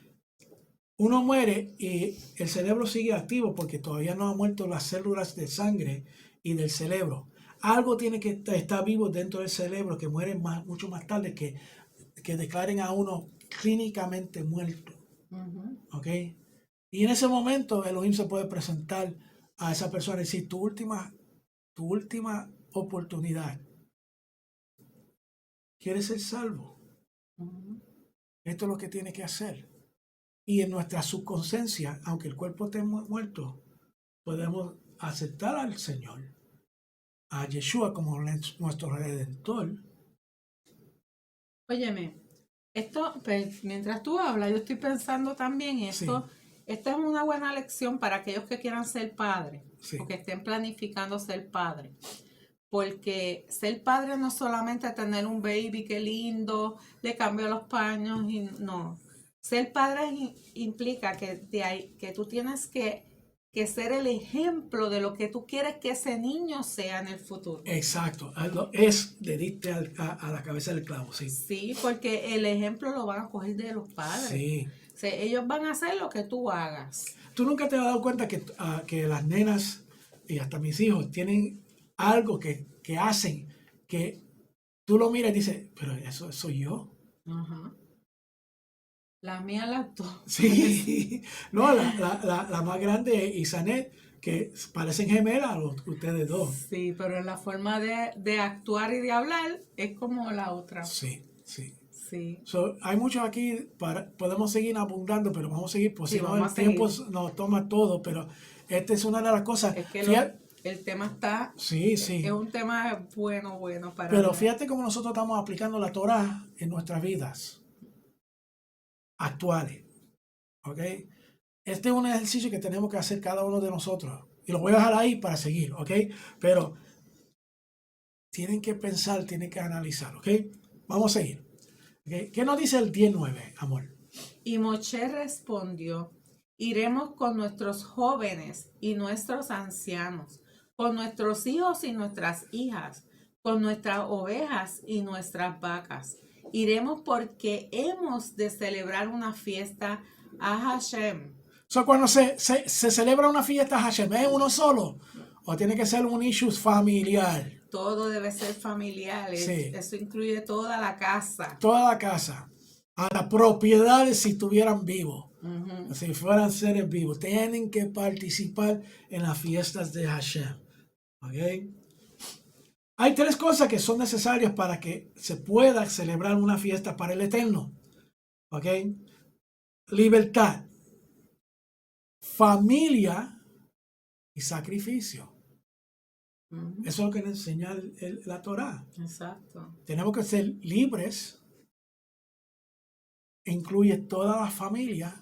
uno muere y el cerebro sigue activo porque todavía no han muerto las células de sangre y del cerebro. Algo tiene que estar vivo dentro del cerebro que muere mucho más tarde que declaren a uno clínicamente muerto. ¿Ok? Y en ese momento Elohim se puede presentar a esa persona y decir, tu última oportunidad. ¿Quieres ser salvo? Esto es lo que tienes que hacer. Y en nuestra subconsciencia, aunque el cuerpo esté muerto, podemos aceptar al Señor, a Yeshua como nuestro Redentor. Óyeme, esto, pues, mientras tú hablas, yo estoy pensando también esto. Sí. Esta es una buena lección para aquellos que quieran ser padres, sí, o que estén planificando ser padres. Porque ser padre no es solamente tener un baby, qué lindo, le cambio los paños y no. Ser padre implica que tú tienes que que ser el ejemplo de lo que tú quieres que ese niño sea en el futuro. Exacto, le diste a la cabeza del clavo, sí. Sí, porque el ejemplo lo van a coger de los padres. Sí. O sea, ellos van a hacer lo que tú hagas. ¿Tú nunca te has dado cuenta que las nenas y hasta mis hijos tienen algo que hacen que tú lo miras y dices, pero eso soy yo? Ajá. La mía las dos. Sí, no, la más grande es Isanet, que parecen gemelas ustedes dos. Sí, pero la forma de actuar y de hablar es como la otra. Sí, sí. Sí. Hay muchos aquí, podemos seguir abundando, pero vamos a seguir, pues Sí, si no vamos el a seguir. tiempo nos toma todo, pero esta es una de las cosas. Es que el tema está, sí, sí. es un tema bueno para Pero mí. fíjate cómo nosotros estamos aplicando la Torá en nuestras vidas actuales, ¿ok? Este es un ejercicio que tenemos que hacer cada uno de nosotros. Y lo voy a dejar ahí para seguir, ¿ok? Pero tienen que pensar, tienen que analizar, ¿ok? Vamos a seguir. ¿Okay? ¿Qué nos dice el 19, amor? Y Moshe respondió, iremos con nuestros jóvenes y nuestros ancianos, con nuestros hijos y nuestras hijas, con nuestras ovejas y nuestras vacas. Iremos porque hemos de celebrar una fiesta a Hashem. Cuando se celebra una fiesta Hashem, ¿es uno solo? ¿O tiene que ser un issue familiar? Todo debe ser familiar. Sí. Eso incluye toda la casa. Toda la casa. A las propiedades si estuvieran vivos. Si fueran seres vivos. Tienen que participar en las fiestas de Hashem. ¿Ok? Hay tres cosas que son necesarias para que se pueda celebrar una fiesta para el Eterno. ¿Ok? Libertad, familia y sacrificio. Eso es lo que nos enseña la Torá. Exacto. Tenemos que ser libres. Incluye toda la familia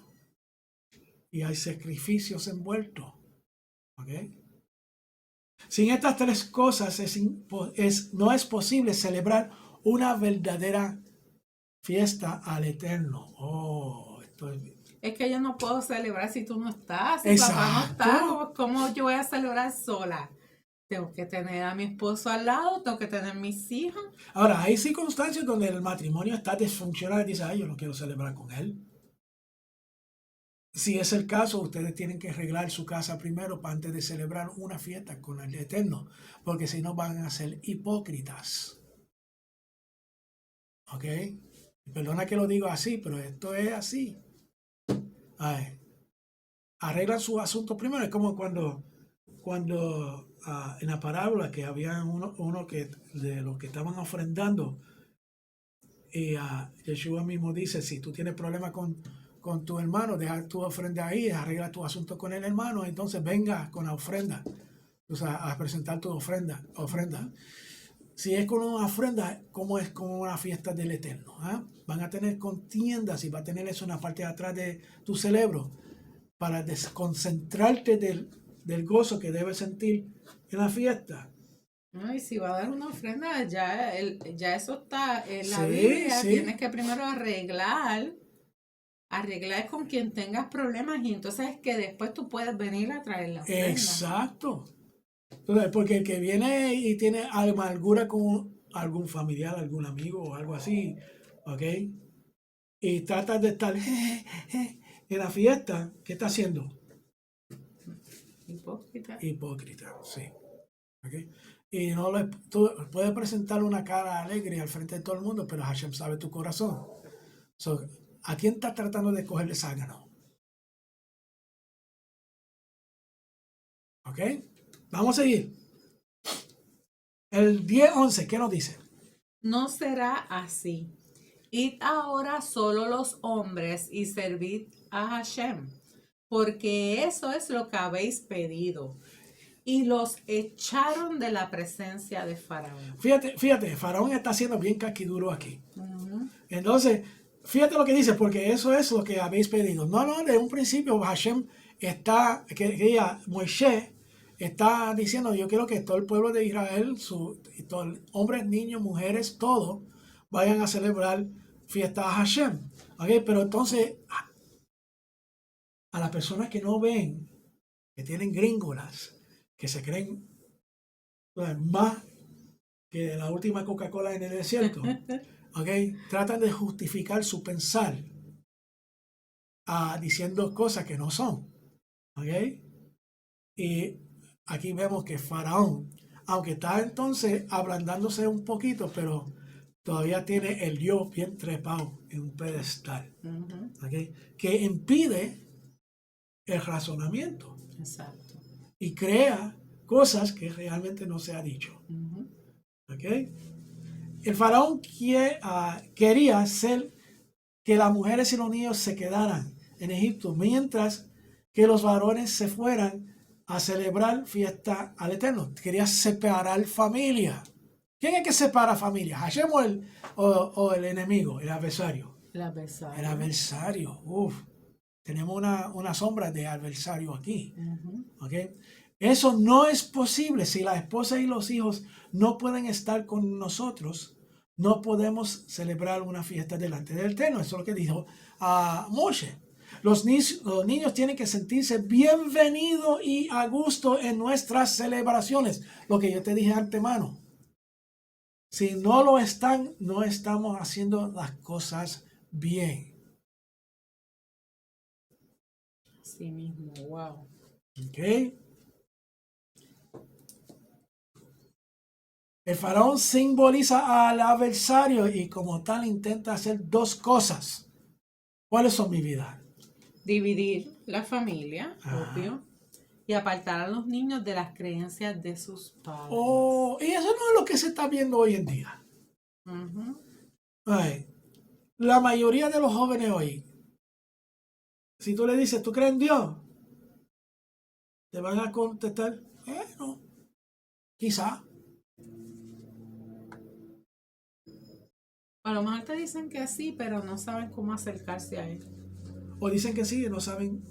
y hay sacrificios envueltos. ¿Ok? Sin estas tres cosas no es posible celebrar una verdadera fiesta al Eterno. Es que yo no puedo celebrar si tú no estás, si Exacto. papá no está. ¿Cómo yo voy a celebrar sola? Tengo que tener a mi esposo al lado, tengo que tener mis hijos. Ahora, hay circunstancias donde el matrimonio está disfuncional y dice, ay, yo no quiero celebrar con él. Si es el caso, ustedes tienen que arreglar su casa primero antes de celebrar una fiesta con el Eterno, porque si no van a ser hipócritas. ¿Ok? Perdona que lo digo así, pero esto es así. Ay, arreglan su asunto primero. Es como cuando en la parábola que había uno que de los que estaban ofrendando, y Yeshua mismo dice, si tú tienes problemas con tu hermano, deja tu ofrenda ahí, arregla tu asunto con el hermano, entonces venga con la ofrenda, o sea, a presentar tu ofrenda. Si es con una ofrenda, como es como una fiesta del Eterno. Van a tener contiendas y va a tener eso en la parte de atrás de tu cerebro para desconcentrarte del gozo que debes sentir en la fiesta. No, y si va a dar una ofrenda, ya eso está en la Sí, Biblia. sí. Tienes que primero arreglar con quien tengas problemas y entonces es que después tú puedes venir a traer la ofrenda. Exacto. Entonces, porque el que viene y tiene amargura con algún familiar, algún amigo o algo así, ¿ok? Y trata de estar en la fiesta, ¿qué está haciendo? Hipócrita, sí. ¿Okay? Y tú puedes presentar una cara alegre al frente de todo el mundo, pero Hashem sabe tu corazón. ¿A quién estás tratando de cogerle zángano? ¿Ok? Vamos a seguir. El 10:11, ¿qué nos dice? No será así. Id ahora solo los hombres y servid a Hashem, porque eso es lo que habéis pedido. Y los echaron de la presencia de Faraón. Fíjate, Faraón está haciendo bien caquiduro aquí. Entonces, fíjate lo que dice, porque eso es lo que habéis pedido. No, de un principio Hashem Moisés está diciendo, yo quiero que todo el pueblo de Israel, hombres, niños, mujeres, todos, vayan a celebrar fiesta a Hashem. ¿Okay? Pero entonces, a las personas que no ven que tienen gringolas, que se creen más que la última Coca-Cola en el desierto, ¿okay? Tratan de justificar su pensar diciendo cosas que no son, ¿okay? Y aquí vemos que Faraón, aunque está entonces ablandándose un poquito, pero todavía tiene el yo bien trepado en un pedestal, ¿okay? Que impide el razonamiento. Exacto. Y crea cosas que realmente no se ha dicho. ¿Okay? El faraón quería hacer que las mujeres y los niños se quedaran en Egipto, mientras que los varones se fueran a celebrar fiesta al Eterno. Quería separar familia. ¿Quién es que separa familia? ¿Hashem o el enemigo, el adversario? El adversario. El adversario. Uf. Tenemos una sombra de adversario aquí. ¿Okay? Eso no es posible. Si la esposa y los hijos no pueden estar con nosotros, no podemos celebrar una fiesta delante del Eterno. Eso es lo que dijo Moshe. Los niños tienen que sentirse bienvenidos y a gusto en nuestras celebraciones. Lo que yo te dije antemano. Si no lo están, no estamos haciendo las cosas bien. Sí mismo, wow. Okay. El faraón simboliza al adversario y como tal intenta hacer dos cosas. ¿Cuáles son, mi vida? Dividir la familia, obvio, y apartar a los niños de las creencias de sus padres. Oh, y eso no es lo que se está viendo hoy en día. Ay, la mayoría de los jóvenes hoy, si tú le dices, ¿tú crees en Dios? Te van a contestar, no, quizá. A lo mejor te dicen que sí, pero no saben cómo acercarse a él. O dicen que sí y no saben,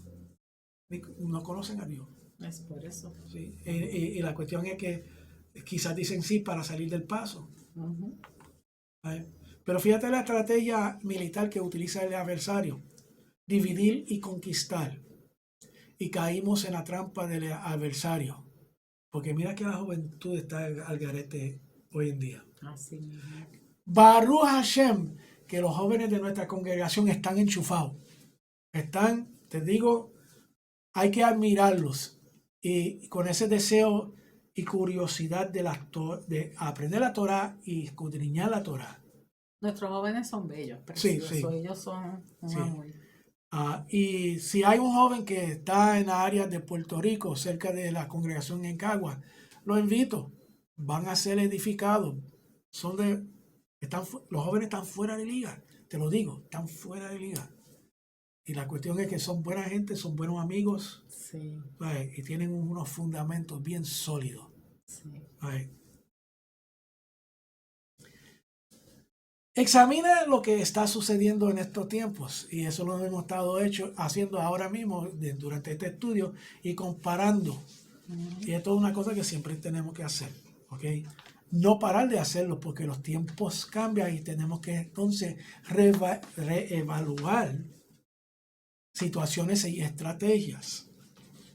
no conocen a Dios. Es por eso. Sí. Y la cuestión es que quizás dicen sí para salir del paso. Pero fíjate la estrategia militar que utiliza el adversario. Dividir y conquistar. Y caímos en la trampa del adversario. Porque mira que la juventud está al garete hoy en día. Así mismo. Baruch Hashem, que los jóvenes de nuestra congregación están enchufados. Están, te digo, hay que admirarlos. Y con ese deseo y curiosidad de aprender la Torah y escudriñar la Torah. Nuestros jóvenes son bellos, preciosos. Sí, sí. Ellos son un amor. Y si hay un joven que está en la área de Puerto Rico, cerca de la congregación en Cagua, lo invito. Van a ser edificados. Los jóvenes están fuera de liga. Te lo digo, están fuera de liga. Y la cuestión es que son buena gente, son buenos amigos. Sí. Y tienen unos fundamentos bien sólidos. Sí. Examina lo que está sucediendo en estos tiempos. Y eso lo hemos estado haciendo ahora mismo durante este estudio y comparando. Y esto es una cosa que siempre tenemos que hacer. ¿Okay? No parar de hacerlo porque los tiempos cambian y tenemos que entonces reevaluar situaciones y estrategias.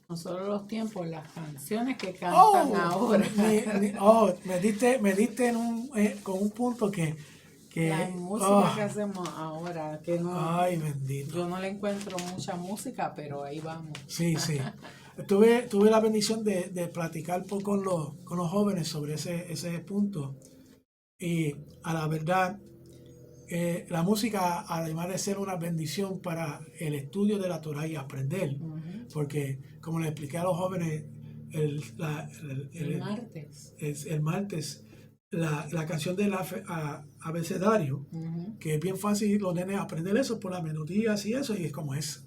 No solo los tiempos, las canciones que cantan ahora. Me diste con un punto que la música que hacemos ahora, que no, ay, bendito. Yo no le encuentro mucha música, pero ahí vamos. Sí. Tuve la bendición de platicar con los jóvenes sobre ese punto. Y a la verdad, la música, además de ser una bendición para el estudio de la Torah y aprender, porque como le expliqué a los jóvenes el martes, la canción del abecedario, que es bien fácil los nenes aprender eso por las melodías y eso, y es como es.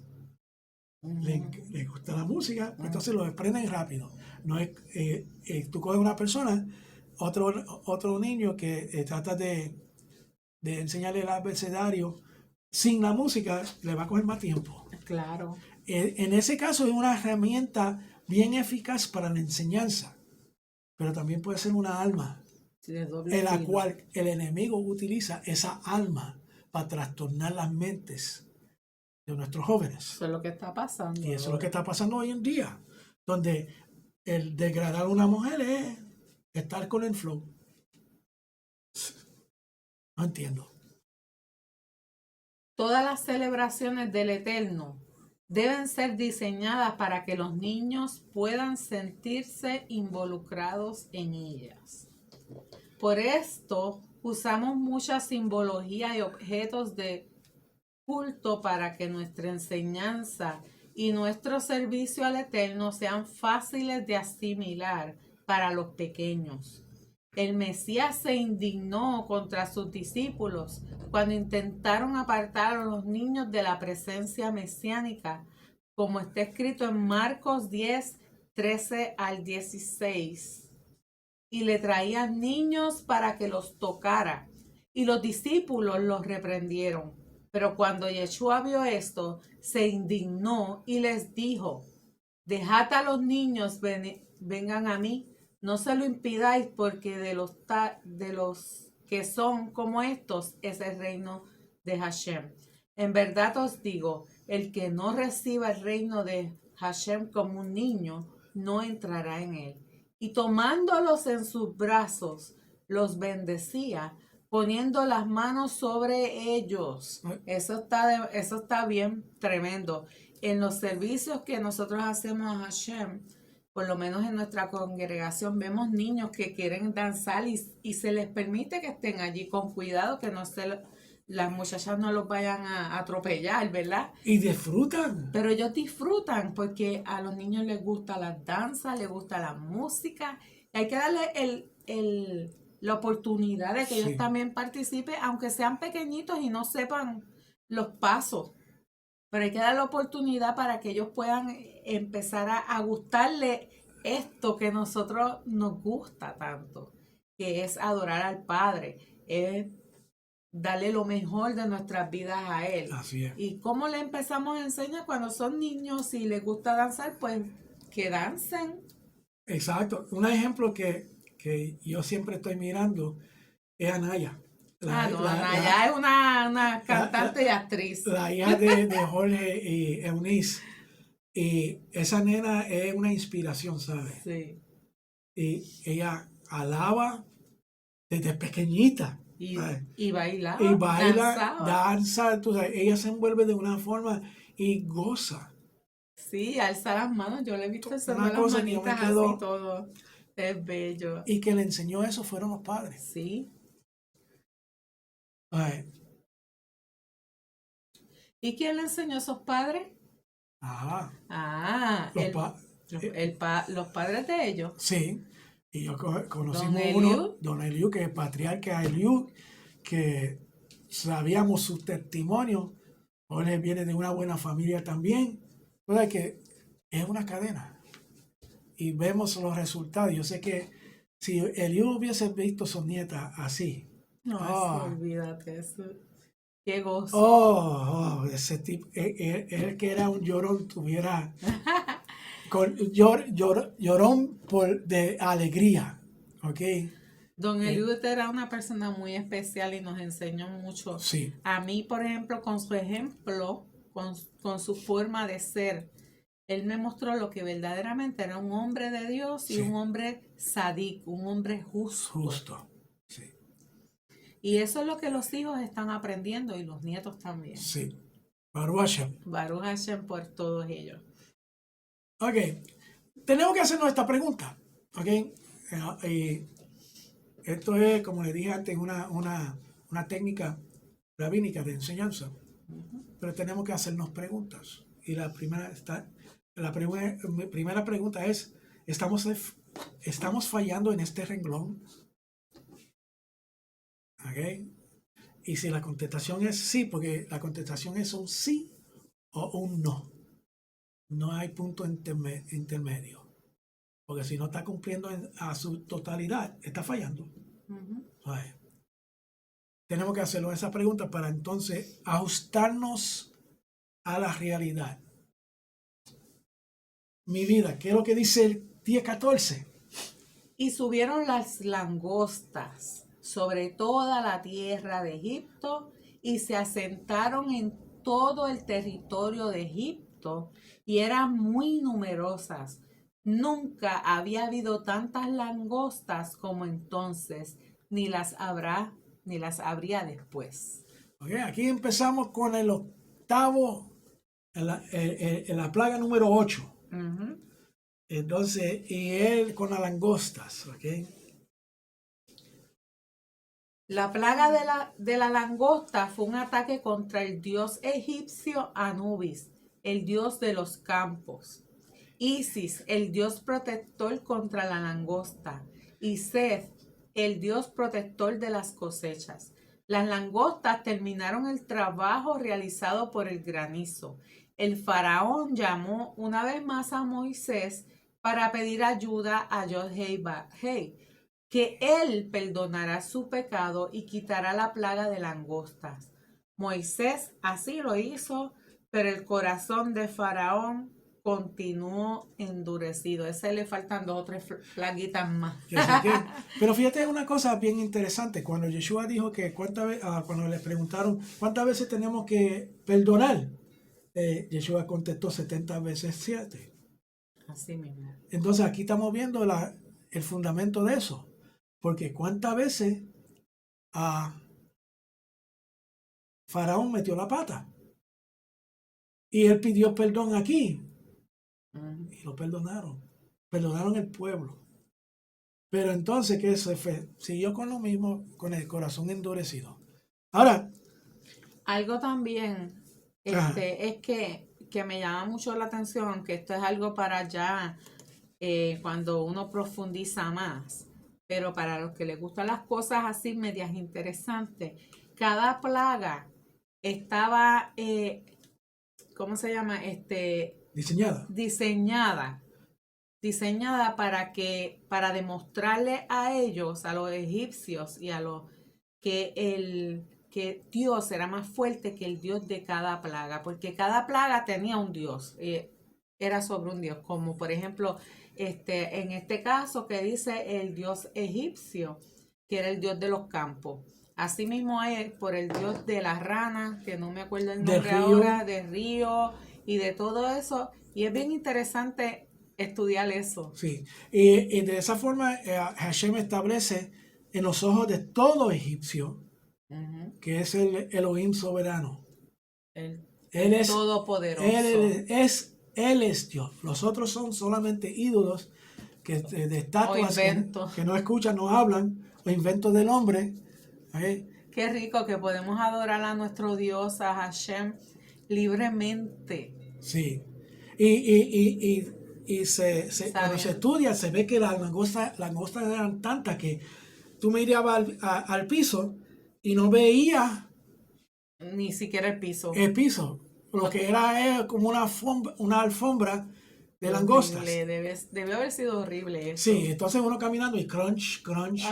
Les gusta la música, entonces lo aprenden rápido. No es, tú coges una persona, otro niño que trata de enseñarle el abecedario sin la música, le va a coger más tiempo. Claro. En ese caso es una herramienta bien eficaz para la enseñanza, pero también puede ser una arma en la cual el enemigo utiliza esa alma para trastornar las mentes de nuestros jóvenes. Eso es lo que está pasando. Y eso es lo que está pasando hoy en día. donde el degradar a una mujer es estar con el flow. No entiendo. Todas las celebraciones del Eterno deben ser diseñadas para que los niños puedan sentirse involucrados en ellas. Por esto usamos mucha simbología y objetos de culto para que nuestra enseñanza y nuestro servicio al Eterno sean fáciles de asimilar para los pequeños. El Mesías se indignó contra sus discípulos cuando intentaron apartar a los niños de la presencia mesiánica, como está escrito en Marcos 10, 13 al 16. Y le traían niños para que los tocara, y los discípulos los reprendieron. Pero cuando Yeshua vio esto, se indignó y les dijo: dejad a los niños vengan a mí, no se lo impidáis, porque de los que son como estos es el reino de Hashem. En verdad os digo, el que no reciba el reino de Hashem como un niño, no entrará en él. Y tomándolos en sus brazos, los bendecía, poniendo las manos sobre ellos. Eso está bien tremendo. En los servicios que nosotros hacemos a Hashem, por lo menos en nuestra congregación, vemos niños que quieren danzar y se les permite que estén allí con cuidado, que las muchachas no los vayan a atropellar, ¿verdad? Y disfrutan. Pero ellos disfrutan porque a los niños les gusta la danza, les gusta la música. Y hay que darle la oportunidad de que ellos también participen, aunque sean pequeñitos y no sepan los pasos. Pero hay que dar la oportunidad para que ellos puedan empezar a gustarle esto que a nosotros nos gusta tanto, que es adorar al Padre, es darle lo mejor de nuestras vidas a Él. Así es. ¿Y cómo le empezamos a enseñar cuando son niños y les gusta danzar? Pues que dancen. Exacto. Un ejemplo que yo siempre estoy mirando es Anaya. Anaya es una cantante y actriz. La hija de Jorge y Eunice. Y esa nena es una inspiración, ¿sabes? Sí. Y ella alaba desde pequeñita. Y baila. Y baila, danza. Ella se envuelve de una forma y goza. Sí, alza las manos. Yo le he visto alzando las manitas así todo. Es bello. Y que le enseñó eso fueron los padres. Sí. Ay. ¿Y quién le enseñó a esos padres? Los padres de ellos. Sí. Y yo conocimos uno, Don Eliú, que es patriarca Eliú, que sabíamos su testimonio. Jorge viene de una buena familia también. O sea que es una cadena. Y vemos los resultados. Yo sé que si Eliú hubiese visto a su nieta así. No, olvídate eso. Qué gozo. Ese tipo, él que era un llorón, tuviera llorón de alegría, ¿ok? Don Eliú era una persona muy especial y nos enseñó mucho. Sí. A mí, por ejemplo, con su ejemplo, con su forma de ser, él me mostró lo que verdaderamente era un hombre de Dios y un hombre sadik, un hombre justo. Sí. Y eso es lo que los hijos están aprendiendo y los nietos también. Sí. Baruch Hashem. Baruch Hashem por todos ellos. Ok. Tenemos que hacernos esta pregunta. Ok. Y esto es, como le dije antes, una técnica rabínica de enseñanza. Pero tenemos que hacernos preguntas. Y la primera pregunta es, ¿estamos fallando en este renglón? ¿Okay? Y si la contestación es sí, porque la contestación es un sí o un no. No hay punto intermedio. Porque si no está cumpliendo a su totalidad, está fallando. Tenemos que hacerlo esa pregunta para entonces ajustarnos a la realidad. Mi vida, ¿qué es lo que dice el 10:14? Y subieron las langostas sobre toda la tierra de Egipto y se asentaron en todo el territorio de Egipto y eran muy numerosas. Nunca había habido tantas langostas como entonces, ni las habría después. Okay, aquí empezamos con el octavo, en la plaga número 8. Ujú. Entonces, y él con las langostas, ¿ok? La plaga de la langosta fue un ataque contra el dios egipcio Anubis, el dios de los campos. Isis, el dios protector contra la langosta. Y Seth, el dios protector de las cosechas. Las langostas terminaron el trabajo realizado por el granizo. El faraón llamó una vez más a Moisés para pedir ayuda a Yod-Heh-Vah-Heh, que él perdonará su pecado y quitará la plaga de langostas. Moisés así lo hizo, pero el corazón de Faraón continuó endurecido. Ese le faltan 2 o 3 plaguitas más. Pero fíjate una cosa bien interesante. Cuando Yeshua dijo que cuando le preguntaron cuántas veces tenemos que perdonar, Yeshua contestó 70 veces 7. Así mismo. Entonces aquí estamos viendo el fundamento de eso. Porque cuántas veces Faraón metió la pata. Y él pidió perdón aquí. Y lo perdonaron. Perdonaron el pueblo. Pero entonces, ¿qué se fue? Siguió con lo mismo, con el corazón endurecido. Ahora, algo también es que me llama mucho la atención, que esto es algo para ya cuando uno profundiza más, pero para los que les gustan las cosas así medias interesantes, cada plaga estaba, ¿cómo se llama? Diseñada para demostrarle a ellos, a los egipcios y a los que Dios era más fuerte que el Dios de cada plaga, porque cada plaga tenía un Dios, era sobre un Dios, como por ejemplo, en este caso que dice el Dios egipcio, que era el Dios de los campos. Asimismo es por el Dios de las ranas, que no me acuerdo el nombre ahora, de río y de todo eso, y es bien interesante estudiar eso. Sí, y de esa forma Hashem establece en los ojos de todo egipcio que es el Elohim soberano. Él es todopoderoso. Él es Dios. Los otros son solamente ídolos de estatuas que no escuchan, no hablan, o inventos del hombre. Qué rico que podemos adorar a nuestro Dios, a Hashem, libremente. Sí. Y cuando se estudia, se ve que las langostas eran tantas que tú mirabas al piso y no veías ni siquiera el piso. Lo que era como una alfombra de langostas. Debe haber sido horrible eso. Sí, entonces uno caminando y crunch, crunch.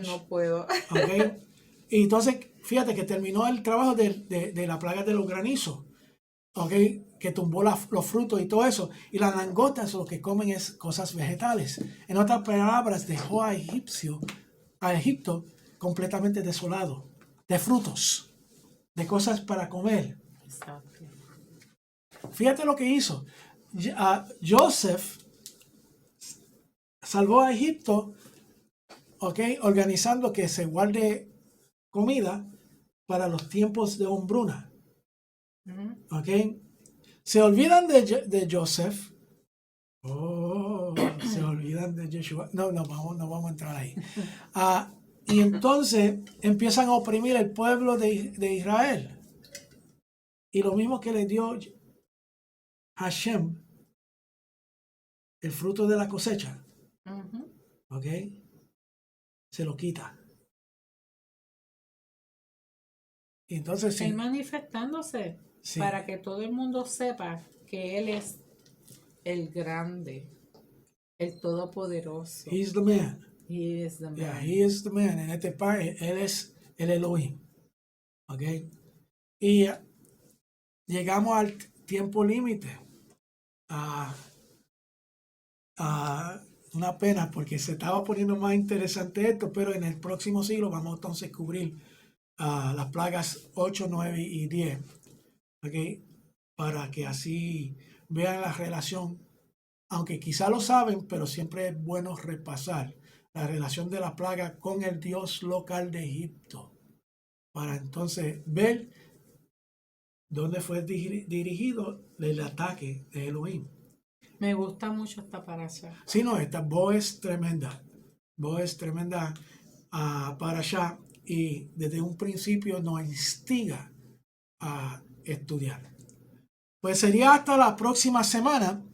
No puedo. Okay. Y entonces, fíjate que terminó el trabajo de la plaga de los granizos. Okay, que tumbó los frutos y todo eso. Y las langostas lo que comen es cosas vegetales. En otras palabras, dejó a Egipto completamente desolado de frutos, de cosas para comer. Exacto. Fíjate lo que hizo. Joseph salvó a Egipto, organizando que se guarde comida para los tiempos de hambruna. Se olvidan de Joseph. Se olvidan de Yeshua. No vamos a entrar ahí. Y entonces empiezan a oprimir el pueblo de Israel. Y lo mismo que le dio Hashem, el fruto de la cosecha, se lo quita. Y entonces Él manifestándose para que todo el mundo sepa que Él es el grande, el todopoderoso. He's the man. He is the man. Yeah, he is the man. En este país, él es el Elohim. Y llegamos al tiempo límite. Una pena porque se estaba poniendo más interesante esto, pero en el próximo siglo vamos entonces a cubrir las plagas 8, 9 y 10. Para que así vean la relación aunque quizá lo saben, pero siempre es bueno repasar la relación de la plaga con el Dios local de Egipto, para entonces ver dónde fue dirigido el ataque de Elohim. Me gusta mucho esta parasha. Sí, no, esta Bo es tremenda. Bo es tremenda parasha y desde un principio nos instiga a estudiar. Pues sería hasta la próxima semana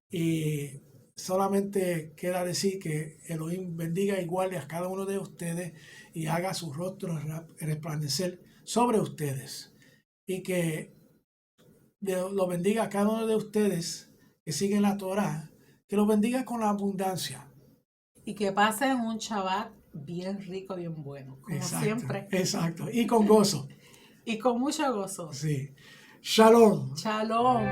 y solamente queda decir que Elohim bendiga igual a cada uno de ustedes y haga su rostro resplandecer sobre ustedes y que lo bendiga a cada uno de ustedes que siguen la Torá, que lo bendiga con la abundancia. Y que pasen un Shabbat bien rico, bien bueno, como siempre. Exacto, y con gozo. Y con mucho gozo. Sí. Shalom. Shalom.